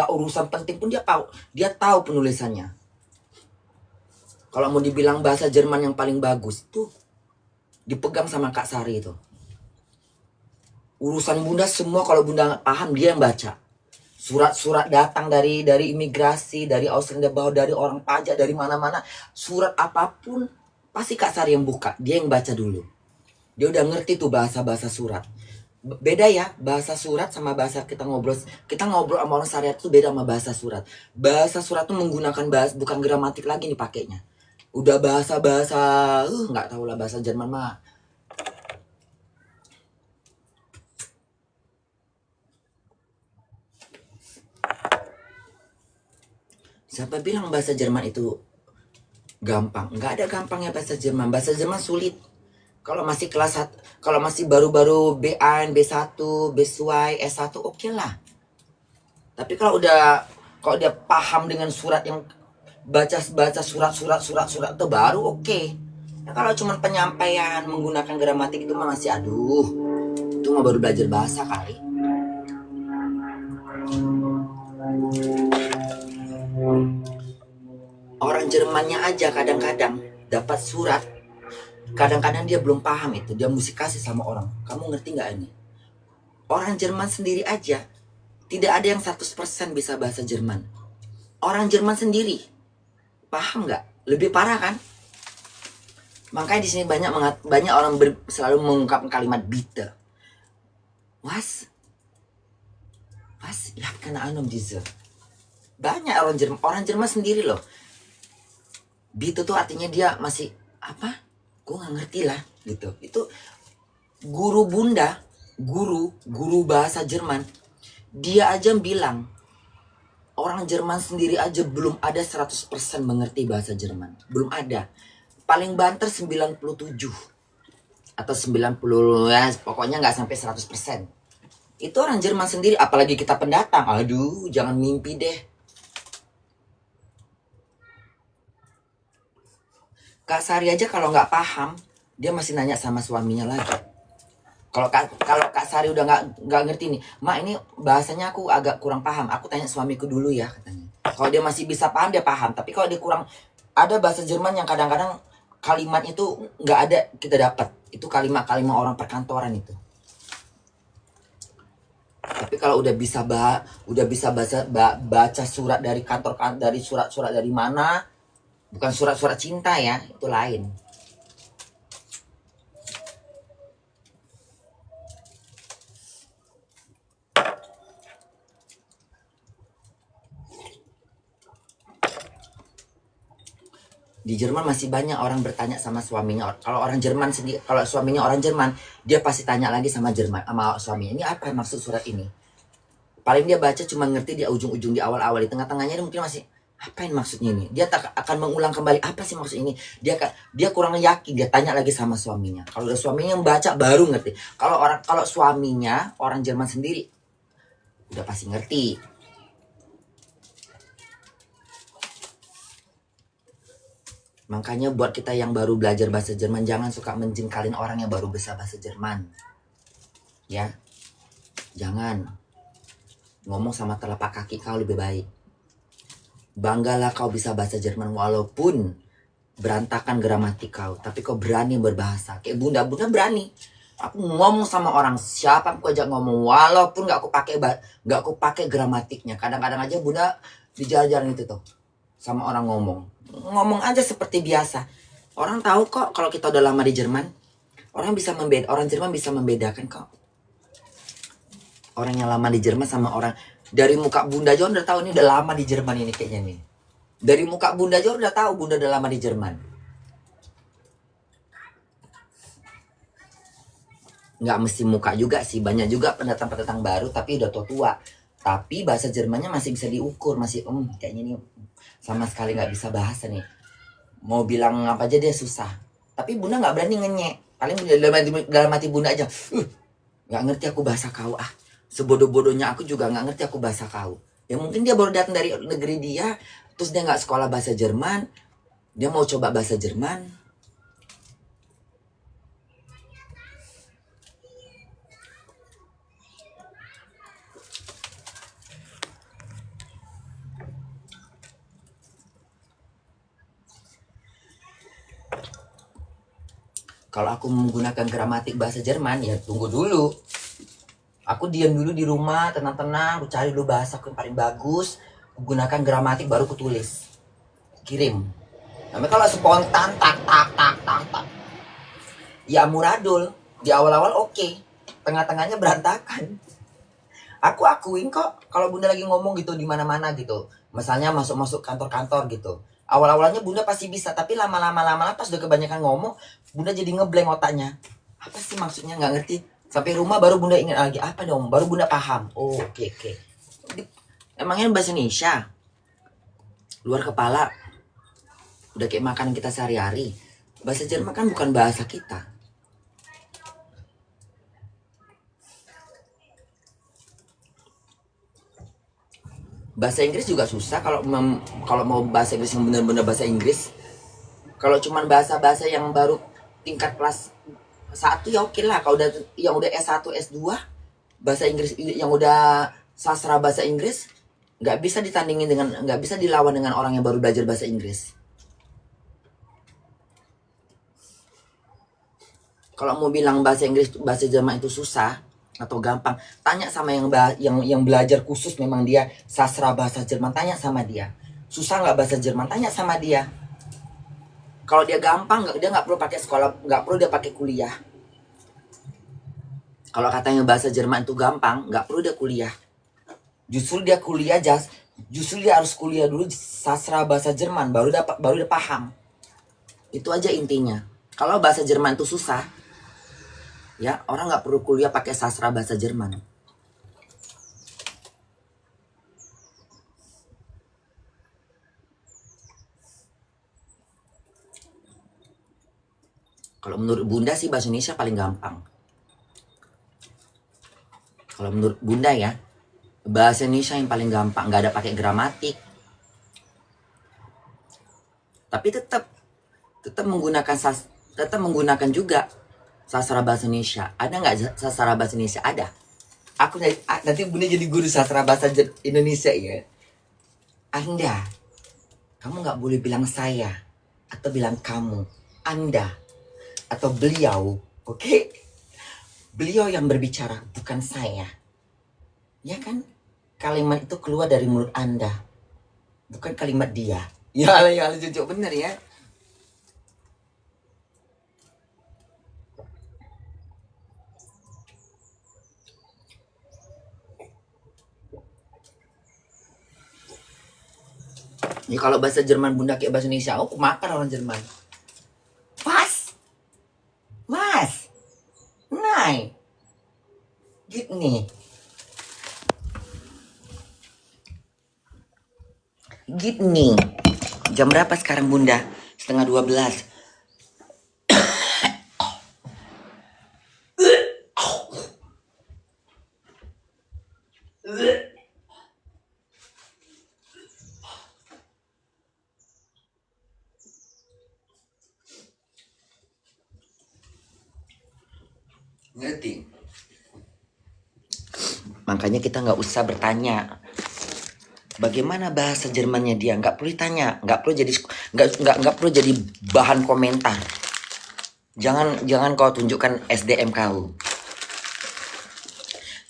urusan penting pun dia tahu penulisannya. Kalau mau dibilang bahasa Jerman yang paling bagus tuh dipegang sama Kak Sari itu. Urusan Bunda semua kalau Bunda nggak paham, dia yang baca. Surat-surat datang dari imigrasi, dari Australia Bawah, dari orang pajak, dari mana-mana. Surat apapun, pasti Kak Sari yang buka. Dia yang baca dulu. Dia udah ngerti tuh bahasa-bahasa surat. Beda ya, bahasa surat sama bahasa kita ngobrol. Kita ngobrol sama orang syariat itu beda sama bahasa surat. Bahasa surat tuh menggunakan bahasa, bukan gramatik lagi nih pakainya. Udah bahasa-bahasa, nggak tahu lah bahasa Jerman mah. Siapa bilang bahasa Jerman itu gampang? Nggak ada gampangnya bahasa Jerman. Bahasa Jerman sulit. Kalau masih kelas 1, kalau masih baru-baru B1, B1, B2, S1 oke lah. Tapi kalau dia paham dengan surat yang baca surat itu baru oke. Nah, kalau cuma penyampaian menggunakan gramatik itu mah masih aduh. Itu mah baru belajar bahasa kali. Orang Jermannya aja kadang-kadang dapat surat, kadang-kadang dia belum paham itu, dia mesti kasih sama orang. Kamu ngerti nggak ini? Orang Jerman sendiri aja tidak ada yang 100% bisa bahasa Jerman. Orang Jerman sendiri paham nggak? Lebih parah kan? Makanya di sini banyak orang selalu mengungkapkan kalimat bitte. Was ya kena anum diese. Banyak orang Jerman sendiri loh. Bitte tuh artinya dia masih apa? Gue nggak ngerti lah gitu. Itu guru bunda, guru bahasa Jerman, dia aja bilang orang Jerman sendiri aja belum ada 100% mengerti bahasa Jerman. Belum ada. Paling banter 97 atau 90 ya, pokoknya nggak sampai 100%. Itu orang Jerman sendiri, apalagi kita pendatang. Aduh, jangan mimpi deh. Kak Sari aja kalau nggak paham, dia masih nanya sama suaminya lagi. Kalau Kak Sari udah nggak ngerti nih, Mak ini bahasanya aku agak kurang paham. Aku tanya suamiku dulu ya katanya. Kalau dia masih bisa paham dia paham. Tapi kalau dia kurang, ada bahasa Jerman yang kadang-kadang kalimatnya itu nggak ada kita dapat. Itu kalimat-kalimat orang perkantoran itu. Tapi kalau udah bisa baca surat dari kantor, dari surat-surat dari mana, bukan surat-surat cinta ya, itu lain. Di Jerman masih banyak orang bertanya sama suaminya. Kalau orang Jerman sendiri, kalau suaminya orang Jerman, dia pasti tanya lagi sama suaminya. Ini apa maksud surat ini? Paling dia baca cuma ngerti di ujung-ujung, di awal-awal, di tengah-tengahnya dia mungkin masih apa yang maksudnya ini? Dia tak akan mengulang kembali apa sih maksud ini? Dia kurang yakin, dia tanya lagi sama suaminya. Kalau udah suaminya yang baca baru ngerti. Kalau suaminya orang Jerman sendiri udah pasti ngerti. Makanya buat kita yang baru belajar bahasa Jerman, jangan suka menjengkalin orang yang baru bisa bahasa Jerman. Ya. Jangan. Ngomong sama telapak kaki kau lebih baik. Banggalah kau bisa bahasa Jerman walaupun berantakan gramatik kau. Tapi kau berani berbahasa. Kayak bunda berani. Aku ngomong sama orang, siapa aku ajak ngomong. Walaupun gak aku pakai gramatiknya. Kadang-kadang aja bunda di jalan-jalan itu tuh. Sama orang ngomong aja seperti biasa. Orang tahu kok kalau kita udah lama di Jerman. Orang Jerman bisa membedakan kok. Orang yang lama di Jerman sama orang dari muka bunda aja udah tahu ini udah lama di Jerman ini kayaknya nih. Dari muka bunda aja udah tahu bunda udah lama di Jerman. Nggak mesti muka juga sih, banyak juga pendatang-pendatang baru tapi udah tua. Tapi bahasa Jermannya masih bisa diukur, masih kayaknya nih sama sekali nggak bisa bahasa nih. Mau bilang apa aja dia susah. Tapi bunda nggak berani ngenyek. Paling dalam hati bunda aja. Nggak ngerti aku bahasa kau ah. Sebodoh-bodohnya aku juga nggak ngerti aku bahasa kau. Ya mungkin dia baru datang dari negeri dia. Terus dia nggak sekolah bahasa Jerman. Dia mau coba bahasa Jerman. Kalau aku menggunakan gramatik bahasa Jerman, ya tunggu dulu. Aku diam dulu di rumah, tenang-tenang, aku cari dulu bahasa aku yang paling bagus, aku gunakan gramatik baru aku tulis. Kirim. Tapi kalau spontan, tak. Ya muradul. Di awal-awal oke. tengah-tengahnya berantakan. Aku akuin kok kalau Bunda lagi ngomong gitu di mana-mana gitu. Misalnya masuk-masuk kantor-kantor gitu. Awal-awalnya Bunda pasti bisa, tapi lama-lama pas udah kebanyakan ngomong, Bunda jadi ngeblank otaknya. Apa sih maksudnya, nggak ngerti. Sampai rumah baru Bunda ingat lagi, apa dong? Baru Bunda paham. Oh, oke. Emangnya bahasa Indonesia? Luar kepala. Udah kayak makanan kita sehari-hari. Bahasa Jerman kan bukan bahasa kita. Bahasa Inggris juga susah kalau mau bahasa Inggris yang benar-benar bahasa Inggris. Kalau cuman bahasa-bahasa yang baru tingkat kelas 1 ya oke lah. Kalau udah yang udah S1, S2 bahasa Inggris yang udah sastra bahasa Inggris nggak bisa ditandingin dengan, nggak bisa dilawan dengan orang yang baru belajar bahasa Inggris. Kalau mau bilang bahasa Inggris, bahasa Jerman itu susah atau gampang, tanya sama yang belajar khusus, memang dia sastra bahasa Jerman, tanya sama dia. Susah nggak bahasa Jerman, tanya sama dia. Kalau dia gampang, dia nggak perlu pakai sekolah, nggak perlu dia pakai kuliah. Kalau katanya bahasa Jerman itu gampang, nggak perlu dia kuliah. Justru dia harus kuliah dulu sastra bahasa Jerman, baru dia paham. Itu aja intinya. Kalau bahasa Jerman itu susah, ya orang nggak perlu kuliah pakai sastra bahasa Jerman. Kalau menurut Bunda sih bahasa Indonesia paling gampang. Kalau menurut Bunda ya, bahasa Indonesia yang paling gampang, nggak ada pakai gramatik. Tapi tetap menggunakan juga sastra bahasa Indonesia. Ada nggak sastra bahasa Indonesia? Ada. Aku nanti Bunda jadi guru sastra bahasa Indonesia ya. Anda, kamu nggak boleh bilang saya atau bilang kamu, Anda atau beliau, oke? Beliau yang berbicara, bukan saya. Ya kan? Kalimat itu keluar dari mulut Anda, bukan kalimat dia. Ya jujur bener ya. Ini kalau bahasa Jerman Bunda kayak bahasa Indonesia, aku makan orang Jerman. Mas, nein, gini. Gini. Jam berapa sekarang Bunda? 11:30. Ngerti? Makanya kita nggak usah bertanya bagaimana bahasa Jermannya dia, nggak perlu ditanya, nggak perlu jadi bahan komentar. Jangan kau tunjukkan SDM kau.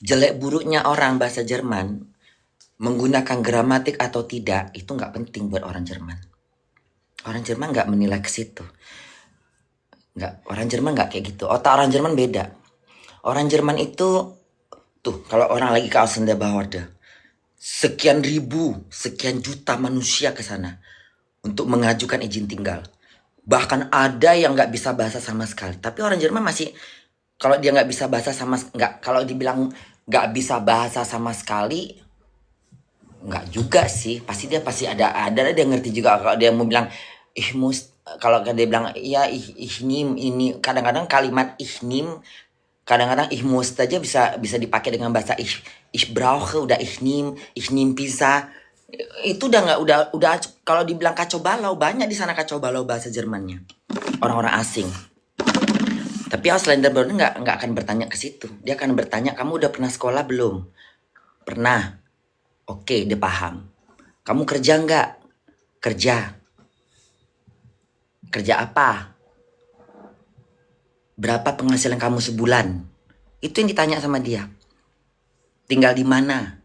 Jelek buruknya orang bahasa Jerman, menggunakan gramatik atau tidak, itu nggak penting buat orang Jerman. Orang Jerman nggak menilai ke situ. Orang Jerman nggak kayak gitu. Otak orang Jerman beda. Orang Jerman itu tuh, kalau orang lagi ke Ausländerbehörde, sekian ribu, sekian juta manusia ke sana untuk mengajukan izin tinggal. Bahkan ada yang nggak bisa bahasa sama sekali. Tapi orang Jerman masih, kalau dia nggak bisa bahasa kalau dibilang nggak bisa bahasa sama sekali, nggak juga sih. Pasti ada dia ngerti juga. Kalau dia mau bilang kalau dia bilang ya ihnim, ini kadang-kadang kalimat ihnim, kadang-kadang ich muss aja bisa dipakai dengan bahasa ich brauche, udah ich nim pizza. Itu udah kalau dibilang kacau balau, banyak di sana kacau balau bahasa Jermannya. Orang-orang asing. Tapi Ausländerbehörde nggak akan bertanya ke situ. Dia akan bertanya, kamu udah pernah sekolah belum? Pernah. Oke, dia paham. Kamu kerja nggak? Kerja. Kerja apa? Berapa penghasilan kamu sebulan? Itu yang ditanya sama dia. Tinggal di mana?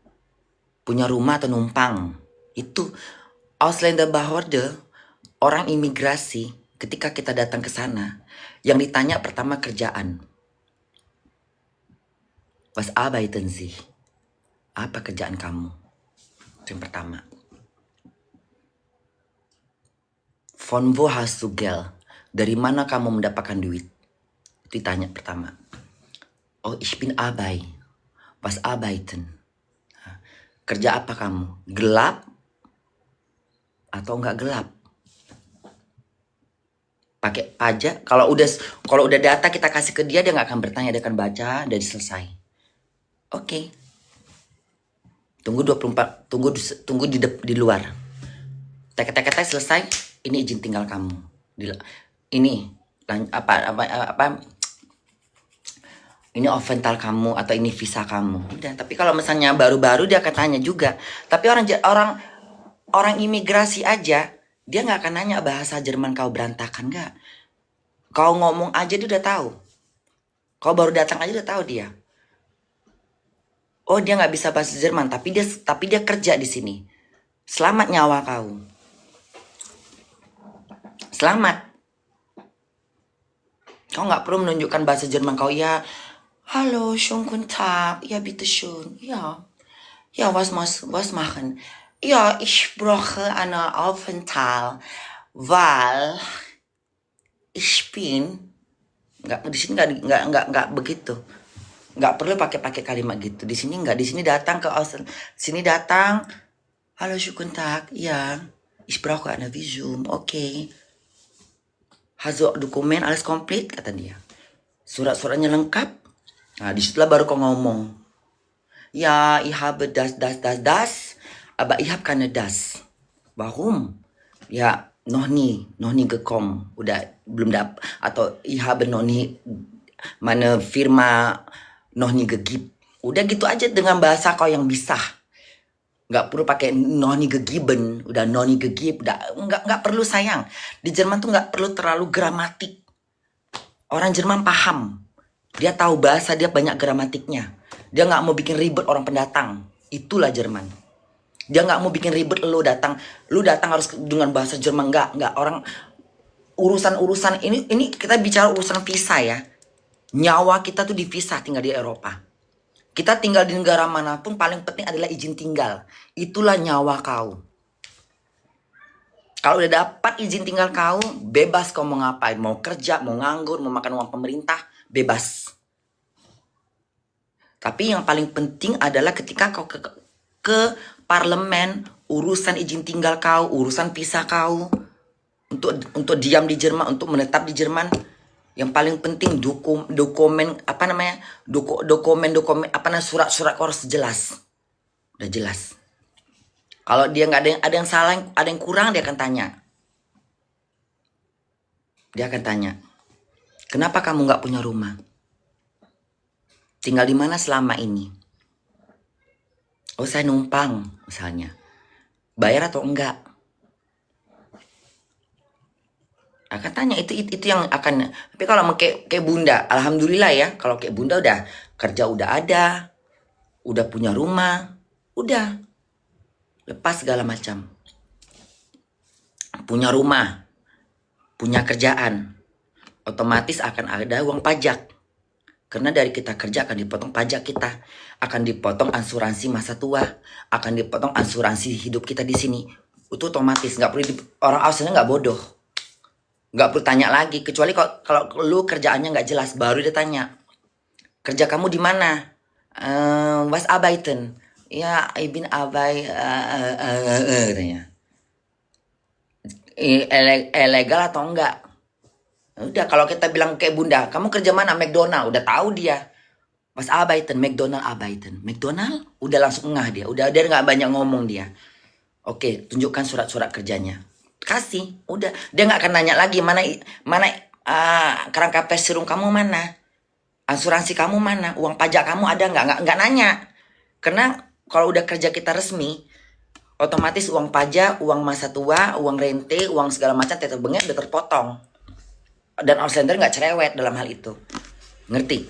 Punya rumah atau numpang? Itu Ausländerbehörde, orang imigrasi, ketika kita datang ke sana, yang ditanya pertama kerjaan. Was arbeiten Sie? Apa kerjaan kamu? Itu yang pertama. Von wo hast du Geld? Dari mana kamu mendapatkan duit? Itu ditanya pertama. Oh, ich bin Arbeit. Was arbeiten? Kerja apa kamu? Gelap atau enggak gelap? Pakai pajak. Kalau udah data kita kasih ke dia nggak akan bertanya, dia akan baca dan selesai. Oke. Tunggu 24, tunggu di luar. Tek selesai. Ini izin tinggal kamu. Ini ini Ovental kamu atau ini visa kamu. Udah. Tapi kalau misalnya baru-baru dia akan tanya juga. Tapi orang imigrasi aja dia nggak akan nanya bahasa Jerman kau berantakan nggak. Kau ngomong aja dia udah tahu. Kau baru datang aja udah tahu dia. Oh, dia nggak bisa bahasa Jerman, tapi dia kerja di sini. Selamat nyawa kau. Selamat. Kau nggak perlu menunjukkan bahasa Jerman kau ya. Halo, schönen guten Tag. Ja, bitte schön. Ja. Ja, was machen? Ja, ich brauche einen Aufenthalt, weil ich bin nggak di sini nggak begitu. Nggak perlu pakai kalimat gitu. Di sini nggak. Di sini datang ke Australia. Sini datang. Halo, schönen Tag. Ja, ich brauche ein Visum. Okay. Hazo dokumen alles komplit kata dia. Surat-suratnya lengkap. Nah, disitulah baru kau ngomong. Ja, ich habe das. Aber ich habe keine das. Warum? Ja, noch nie gekommen. Udah belum dapat. Atau ich habe noch nie meine Firma noch nie gegeben. Udah gitu aja dengan bahasa kau yang bisa. Nggak perlu pakai noch nie gegeben. Udah noch nie gegeben. Nggak perlu sayang. Di Jerman tuh nggak perlu terlalu gramatik. Orang Jerman paham. Dia tahu bahasa, dia banyak gramatiknya. Dia nggak mau bikin ribet orang pendatang. Itulah Jerman. Dia nggak mau bikin ribet lu datang harus dengan bahasa Jerman. Nggak orang urusan ini kita bicara urusan visa ya. Nyawa kita tuh di visa tinggal di Eropa. Kita tinggal di negara manapun paling penting adalah izin tinggal. Itulah nyawa kau. Kalau udah dapat izin tinggal kau, bebas kau mau ngapain. Mau kerja, mau nganggur, mau makan uang pemerintah, bebas. Tapi yang paling penting adalah ketika kau ke parlemen, urusan izin tinggal kau, urusan visa kau, untuk diam di Jerman, untuk menetap di Jerman, yang paling penting dokumen surat-surat kau harus jelas. Udah jelas. Kalau dia nggak ada yang salah, ada yang kurang, dia akan tanya. Dia akan tanya, kenapa kamu nggak punya rumah? Tinggal di mana selama ini? Oh, saya numpang, misalnya. Bayar atau enggak? Akan tanya itu yang akan. Tapi kalau kayak bunda, alhamdulillah ya. Kalau kayak bunda udah kerja, udah ada, udah punya rumah, udah lepas segala macam. Punya rumah, punya kerjaan, otomatis akan ada uang pajak. Karena dari kita kerja akan dipotong pajak kita, akan dipotong asuransi masa tua, akan dipotong asuransi hidup kita di sini. Itu otomatis, nggak perlu orang Australia nggak bodoh, nggak perlu tanya lagi. Kecuali kalau lu kerjaannya nggak jelas, baru dia tanya, kerja kamu di mana? Was arbeiten? Ya, ich bin Arbeit, katanya. Ilegal atau enggak? Udah, kalau kita bilang kayak bunda, kamu kerja mana? McDonald, udah tahu dia. Was arbeiten, McDonald arbeiten. McDonald, udah langsung ngeh dia. Udah nggak banyak ngomong dia. Oke, tunjukkan surat-surat kerjanya. Kasih, udah. Dia nggak akan nanya lagi mana kerangka pes serum kamu mana? Asuransi kamu mana? Uang pajak kamu ada nggak nanya. Karena kalau udah kerja kita resmi, otomatis uang pajak, uang masa tua, uang rente, uang segala macam tetap bengek udah terpotong. Dan Auslander nggak cerewet dalam hal itu. Ngerti?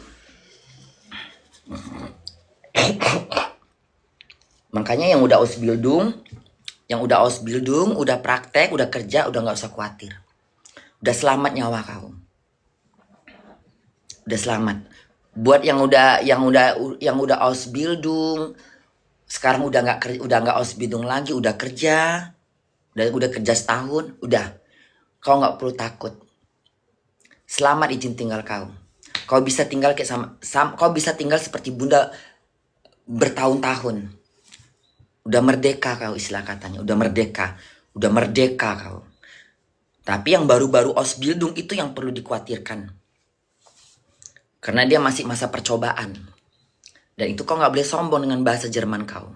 Makanya yang udah Ausbildung, udah praktek, udah kerja, udah nggak usah khawatir. Udah selamat nyawa kau. Udah selamat. Buat yang udah Ausbildung, sekarang udah nggak Ausbildung lagi, udah kerja, udah kerja setahun, udah. Kau nggak perlu takut. Selamat izin tinggal kau. Kau bisa tinggal kayak kau bisa tinggal seperti bunda bertahun-tahun. Udah merdeka kau, istilah katanya. Udah merdeka kau. Tapi yang baru-baru Ausbildung itu yang perlu dikhawatirkan. Karena dia masih masa percobaan. Dan itu kau nggak boleh sombong dengan bahasa Jerman kau.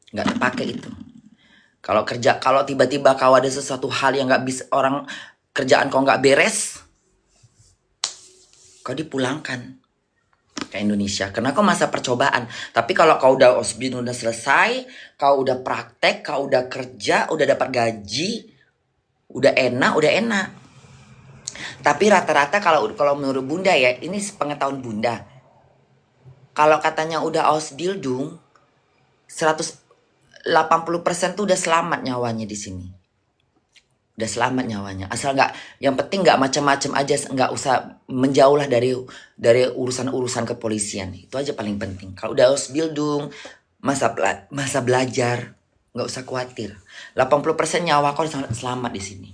Nggak terpakai itu. Kalau tiba-tiba kau ada sesuatu hal yang nggak bisa, kerjaan kau nggak beres, kau dipulangkan ke Indonesia. Karena kau masa percobaan. Tapi kalau kau udah Ausbildung udah selesai, kau udah praktek, kau udah kerja, udah dapat gaji, udah enak. Tapi rata-rata kalau menurut Bunda ya, ini pengetahuan Bunda. Kalau katanya udah Ausbildung, 180% tuh udah selamat nyawanya di sini. Udah selamat nyawanya. Asal yang penting nggak macam-macam aja, nggak usah menjauh lah dari urusan-urusan kepolisian. Itu aja paling penting. Kalau udah Ausbildung, masa belajar, nggak usah khawatir. 80% nyawa kau selamat di sini.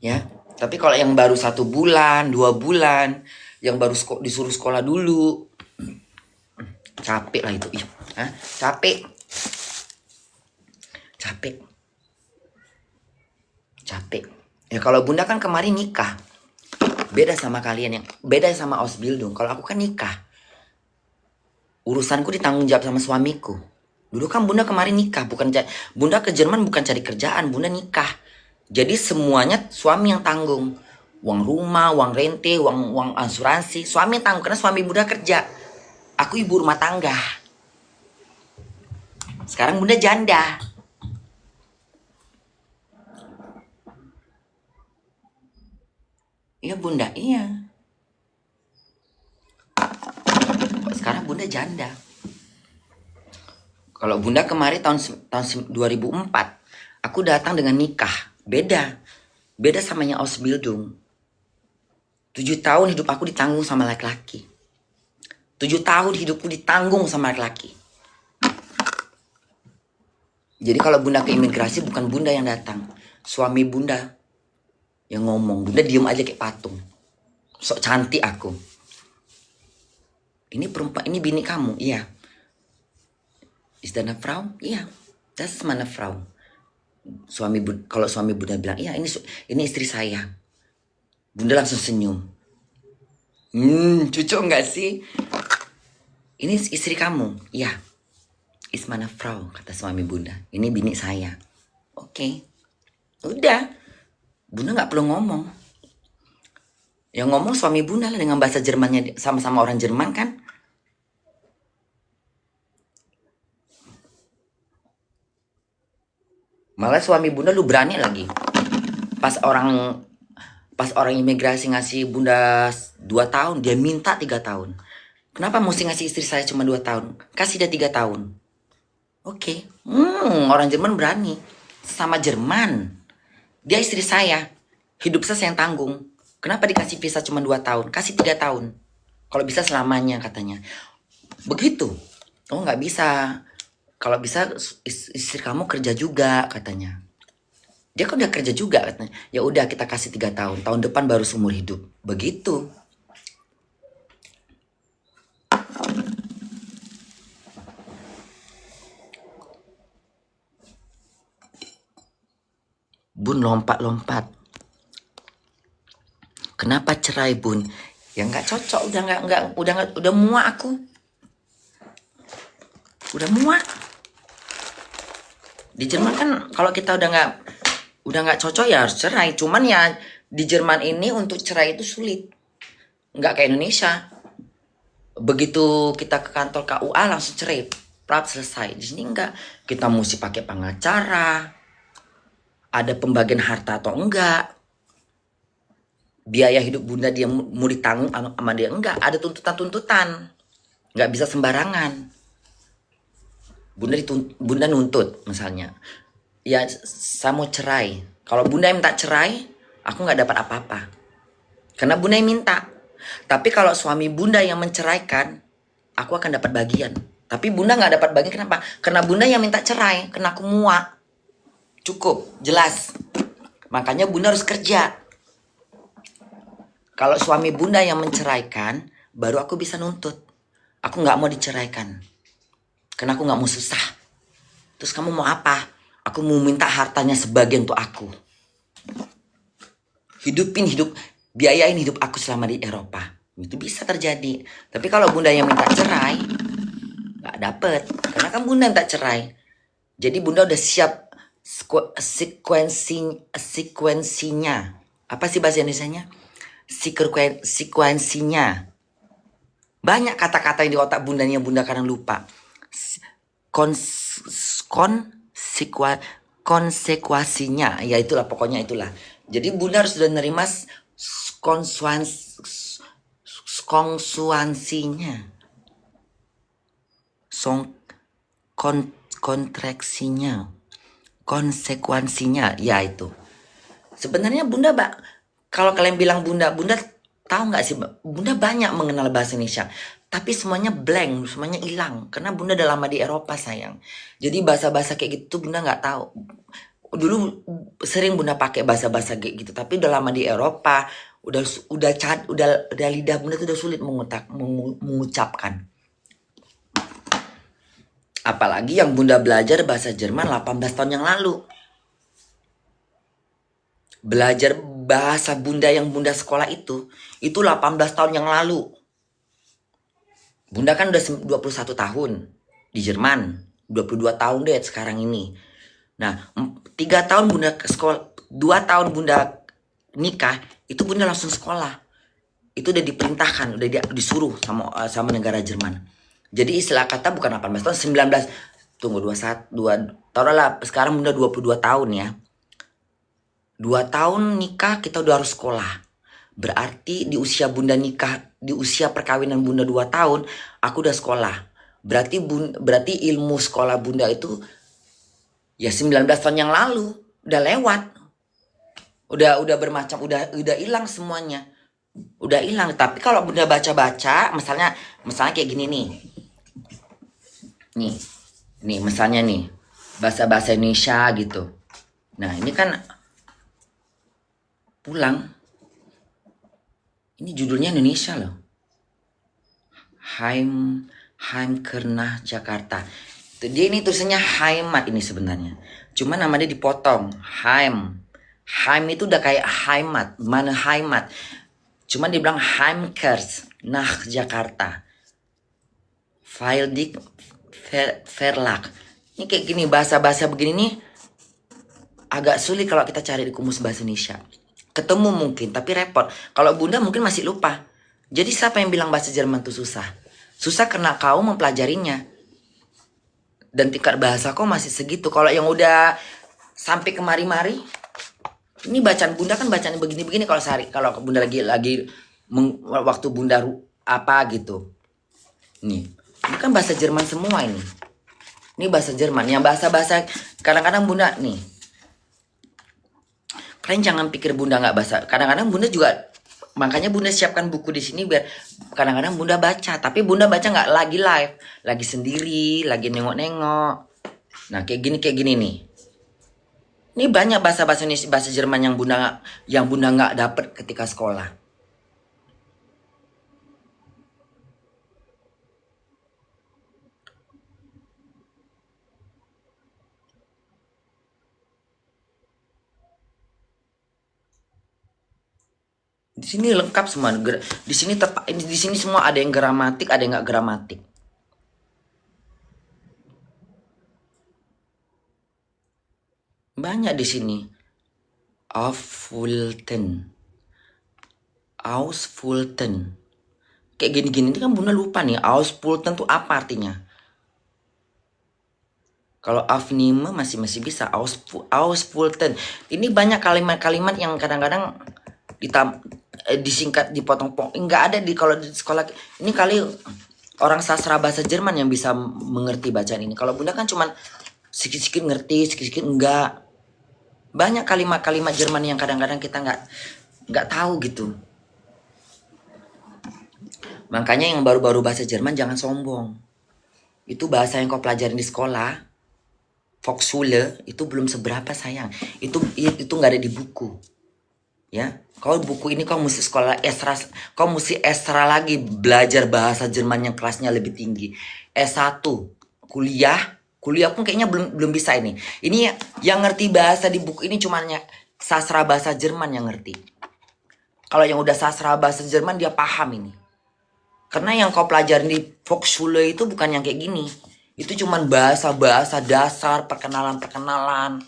Ya. Tapi kalau yang baru 1 bulan, 2 bulan, yang baru disuruh sekolah dulu, capek lah itu. Capek. Ya kalau Bunda kan kemarin nikah. Beda sama kalian beda sama Ausbildung. Kalau aku kan nikah. Urusanku ditanggung jawab sama suamiku. Dulu kan Bunda kemarin nikah, Bunda ke Jerman bukan cari kerjaan, Bunda nikah. Jadi semuanya suami yang tanggung. Uang rumah, uang rente, uang asuransi. Suami yang tanggung karena suami Bunda kerja. Aku ibu rumah tangga. Sekarang Bunda janda. Iya Bunda, iya. Sekarang Bunda janda. Kalau Bunda kemarin tahun 2004, aku datang dengan nikah. Beda sama yang Ausbildung. 7 tahun hidup aku ditanggung sama laki-laki. 7 tahun hidupku ditanggung sama laki-laki. Jadi kalau Bunda ke imigrasi bukan Bunda yang datang. Suami Bunda yang ngomong. Bunda diem aja kayak patung. Sok cantik aku. Ini perempuan, ini bini kamu? Iya. Is that a Frau? Iya. Das ist meine Frau. Kalau suami Bunda bilang, iya ini istri saya. Bunda langsung senyum. Cucu enggak sih? Ini istri kamu? Iya. Is meine Frau, kata suami Bunda. Ini bini saya. Oke. Udah. Bunda nggak perlu ngomong. Yang ngomong suami Bunda lah dengan bahasa Jermannya, sama-sama orang Jerman kan. Malah suami Bunda lu berani lagi. Pas orang imigrasi ngasih Bunda 2 tahun, dia minta 3 tahun. Kenapa mesti ngasih istri saya cuma 2 tahun? Kasih dia 3 tahun. Oke. Orang Jerman berani. Sama Jerman. Dia istri saya. Hidup saya yang tanggung. Kenapa dikasih visa cuma 2 tahun? Kasih 3 tahun. Kalau bisa selamanya katanya. Begitu. Oh nggak bisa. Kalau bisa istri kamu kerja juga katanya. Dia kan udah kerja juga katanya. Ya udah kita kasih 3 tahun. Tahun depan baru seumur hidup. Begitu. Bun lompat-lompat. Kenapa cerai Bun? Ya nggak cocok. Udah muak aku. Udah muak. Di Jerman kan kalau kita udah nggak cocok ya harus cerai. Cuman ya di Jerman ini untuk cerai itu sulit. Nggak kayak Indonesia. Begitu kita ke kantor KUA langsung cerai. Prap selesai. Di sini enggak. Kita mesti pakai pengacara. Ada pembagian harta atau enggak. Biaya hidup Bunda dia mau ditanggung sama dia enggak. Ada tuntutan-tuntutan. Nggak bisa sembarangan. Bunda nuntut misalnya. Ya saya mau cerai. Kalau Bunda yang minta cerai, aku nggak dapat apa-apa. Karena Bunda yang minta. Tapi kalau suami bunda yang menceraikan, aku akan dapat bagian. Tapi bunda nggak dapat bagian, kenapa? Karena bunda yang minta cerai, kena aku muak. Cukup, jelas. Makanya bunda harus kerja. Kalau suami bunda yang menceraikan, baru aku bisa nuntut. Aku nggak mau diceraikan. Karena aku nggak mau susah. Terus kamu mau apa? Aku mau minta hartanya sebagian untuk aku. Biayain hidup aku selama di Eropa. Itu bisa terjadi. Tapi kalau bunda yang minta cerai, nggak dapet. Karena kan bunda minta cerai. Jadi bunda udah siap sekuensinya. Apa sih bahasa Indonesianya? Sekuensinya. Banyak kata-kata yang di otak bundanya bunda kadang lupa. Konsekuensinya, ya itulah pokoknya itulah. Jadi bunda harus sudah nerima konsuansinya, kontraksinya, konsekuensinya, ya itu. Sebenarnya bunda, kalau kalian bilang bunda tahu nggak sih, bunda banyak mengenal bahasa Indonesia. Tapi semuanya blank, semuanya hilang. Karena bunda udah lama di Eropa sayang. Jadi bahasa-bahasa kayak gitu bunda nggak tahu. Dulu sering bunda pakai bahasa-bahasa kayak gitu. Tapi udah lama di Eropa, udah lidah bunda tuh udah sulit mengucapkan. Apalagi yang bunda belajar bahasa Jerman 18 tahun yang lalu. Belajar bahasa bunda yang bunda sekolah itu 18 tahun yang lalu. Bunda kan udah 21 tahun di Jerman. 22 tahun deh sekarang ini. Nah, 3 tahun bunda ke sekolah, 2 tahun bunda nikah, itu bunda langsung sekolah. Itu udah diperintahkan, udah disuruh sama negara Jerman. Jadi istilah kata bukan 18 tahun, 19. Tunggu, 21, 2 tahun lah. Sekarang bunda 22 tahun ya. 2 tahun nikah kita udah harus sekolah. Berarti di usia bunda nikah, di usia perkawinan bunda 2 tahun, aku udah sekolah. Berarti ilmu sekolah bunda itu ya 19 tahun yang lalu, udah lewat. Udah bermacam, udah hilang semuanya. Udah hilang. Tapi kalau bunda baca-baca, misalnya kayak gini nih. Nih misalnya nih, bahasa-bahasa Indonesia gitu. Nah, ini kan pulang. Ini judulnya Indonesia loh. Heimkernah Jakarta. Dia ini tulisannya Heimat ini sebenarnya. Cuma namanya dipotong. Heim itu udah kayak Heimat. Mana Heimat? Cuma dibilang Heimkers nach Jakarta. Veildik Verlag. Ini kayak gini, bahasa-bahasa begini nih agak sulit kalau kita cari di Kamus Bahasa Indonesia. Ketemu mungkin, tapi repot. Kalau bunda mungkin masih lupa. Jadi siapa yang bilang bahasa Jerman itu susah? Susah karena kau mempelajarinya. Dan tingkat bahasa kau masih segitu. Kalau yang udah sampai kemari-mari, ini bacaan bunda kan bacaan begini-begini kalau sehari. Kalau bunda lagi waktu bunda apa gitu. Ini kan bahasa Jerman semua ini. Ini bahasa Jerman. Yang bahasa-bahasa kadang-kadang bunda nih. Kalian jangan pikir bunda nggak bahasa. Kadang-kadang bunda juga, makanya bunda siapkan buku di sini biar kadang-kadang bunda baca. Tapi bunda baca nggak lagi live, lagi sendiri, lagi nengok-nengok. Nah kayak gini nih. Ini banyak bahasa-bahasa Indonesia, bahasa Jerman yang bunda nggak dapet ketika sekolah. Di sini lengkap semua. Di sini semua ada yang gramatik, ada yang nggak gramatik. Banyak di sini. Ausfulten. Kayak gini-gini ini kan bunda lupa nih. Ausfulten tuh apa artinya? Kalau Aufnehme masih bisa. Ausfulten. Ini banyak kalimat-kalimat yang kadang-kadang disingkat, dipotong. Enggak ada kalau di sekolah. Ini kali orang sastra bahasa Jerman yang bisa mengerti bacaan ini. Kalau bunda kan cuman sedikit-sedikit ngerti, sedikit-sedikit enggak. Banyak kalimat-kalimat Jerman yang kadang-kadang kita nggak tahu gitu. Makanya yang baru-baru bahasa Jerman jangan sombong. Itu bahasa yang kau pelajarin di sekolah, Volksschule, itu belum seberapa sayang. Itu nggak ada di buku. Ya, kau buku ini kau mesti sekolah ekstra, kau mesti ekstra lagi belajar bahasa Jerman yang kelasnya lebih tinggi. S1, kuliah pun kayaknya belum bisa ini. Ini yang ngerti bahasa di buku ini cuman sastra bahasa Jerman yang ngerti. Kalau yang udah sastra bahasa Jerman dia paham ini. Karena yang kau pelajarin di Volksschule itu bukan yang kayak gini. Itu cuman bahasa-bahasa dasar, perkenalan-perkenalan.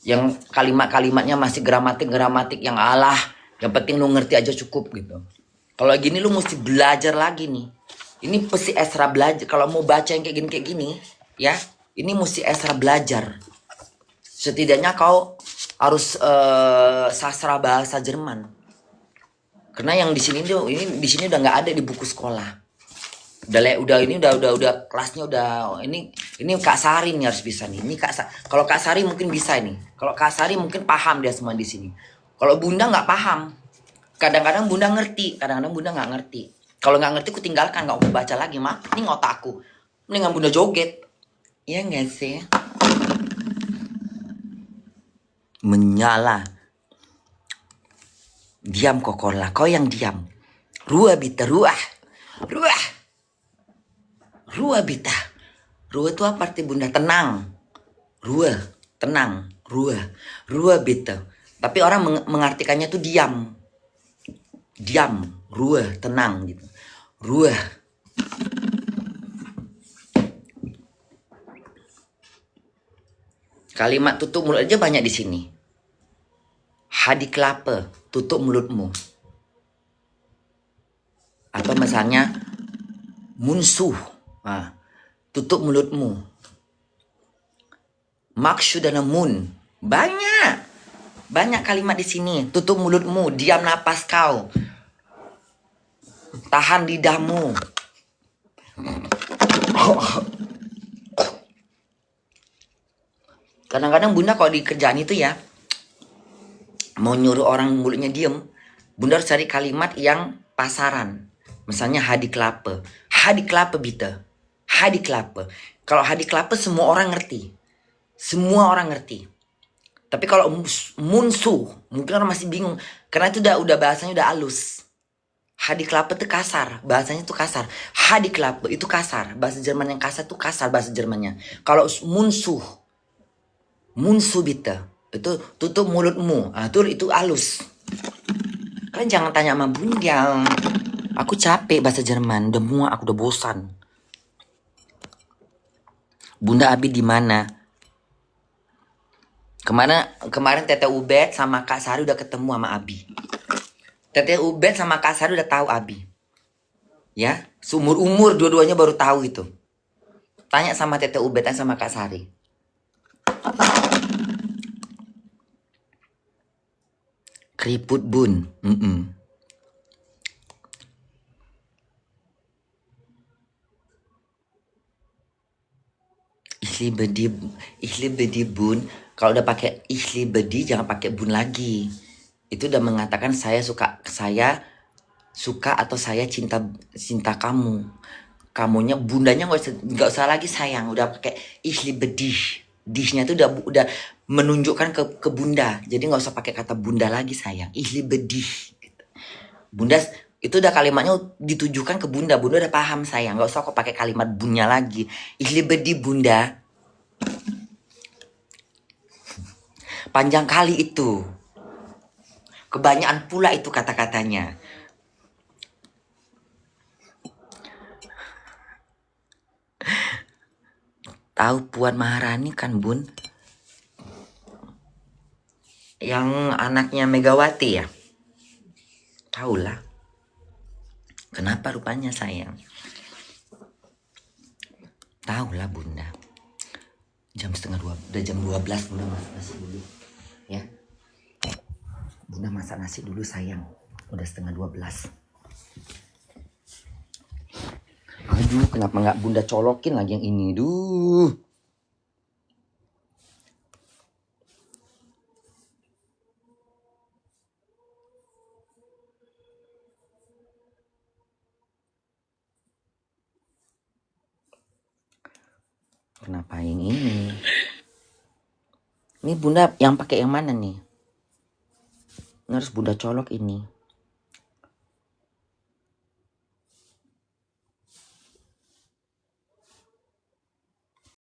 Yang kalimat-kalimatnya masih gramatik-gramatik yang alah. Yang penting lu ngerti aja cukup gitu. Kalau gini lu mesti belajar lagi nih. Ini pasti ekstra belajar. Kalau mau baca yang kayak gini, ya. Ini mesti ekstra belajar. Setidaknya kau harus sastra bahasa Jerman. Karena yang di sini tuh di sini udah nggak ada di buku sekolah. Udah kelasnya udah ini Kak Sari nih harus bisa nih. Ini kalau Kak Sari mungkin bisa ini. Kalau Kak Sari mungkin paham dia semua di sini. Kalau Bunda nggak paham. Kadang-kadang Bunda ngerti, kadang-kadang Bunda nggak ngerti. Kalau nggak ngerti aku tinggalkan, nggak mau baca lagi, mah. Ini otakku. Mendingan Bunda joget. Iya nggak sih? Menyala. Diam kokorlah, kau yang diam. Ruah bita, ruah. Ruah bita. Ruah itu apa arti Bunda? Tenang. Ruah, tenang. Ruah bita. Tapi orang mengartikannya tuh diam. Diam, ruah, tenang gitu. Ruah. Kalimat tutup mulut aja banyak di sini. Hadiklape, tutup mulutmu. Atau misalnya munsuh, nah, tutup mulutmu. Maksudana mun, banyak kalimat di sini. Tutup mulutmu, diam napas kau, tahan lidahmu. Kadang-kadang Bunda kalau di kerjaan itu ya, mau nyuruh orang mulutnya diem, Bunda harus cari kalimat yang pasaran. Misalnya hadiklape. Hadiklape bita. Hadiklape. Kalau hadiklape semua orang ngerti. Semua orang ngerti. Tapi kalau munsuh, mungkin orang masih bingung. Karena itu udah bahasanya udah halus. Hadiklape itu kasar. Bahasanya itu kasar. Hadiklape itu kasar. Bahasa Jerman yang kasar itu kasar bahasa Jermannya. Kalau munsuh bita. Itu tutup mulutmu. Nah, itu halus. Kalian jangan tanya sama Bunda. Aku capek bahasa Jerman. Udah muak, aku udah bosan. Bunda Abi di mana? Kemarin Tete Ubed sama Kak Sari udah ketemu sama Abi. Tete Ubed sama Kak Sari udah tahu Abi. Ya, seumur-umur dua-duanya baru tahu itu. Tanya sama Tete Ubed dan sama Kak Sari. Keriput Bun. Ihli bedi Bun. Kalau udah pakai ihli bedi jangan pakai Bun lagi. Itu udah mengatakan saya suka atau saya cinta kamu. Kamunya Bundanya nggak usah lagi sayang. Udah pakai ihli bedi. Dihnya itu udah menunjukkan ke Bunda. Jadi nggak usah pakai kata Bunda lagi sayang. Ihli bedi. Gitu. Bunda itu udah kalimatnya ditujukan ke Bunda. Bunda udah paham sayang. Nggak usah kok pakai kalimat Bunnya lagi. Ihli bedi Bunda. Panjang kali itu. Kebanyakan pula itu kata-katanya. Tahu Puan Maharani kan Bun? Yang anaknya Megawati ya? Tahulah. Kenapa rupanya sayang? Tahulah Bunda. Jam setengah 2, udah jam 12 Bunda masak nasi dulu. Ya. Bunda masak nasi dulu sayang. Udah setengah 12. Aduh, kenapa nggak Bunda colokin lagi yang ini? Duh. Kenapa yang ini? Ini bunda yang pakai yang mana nih? Ini harus bunda colok ini.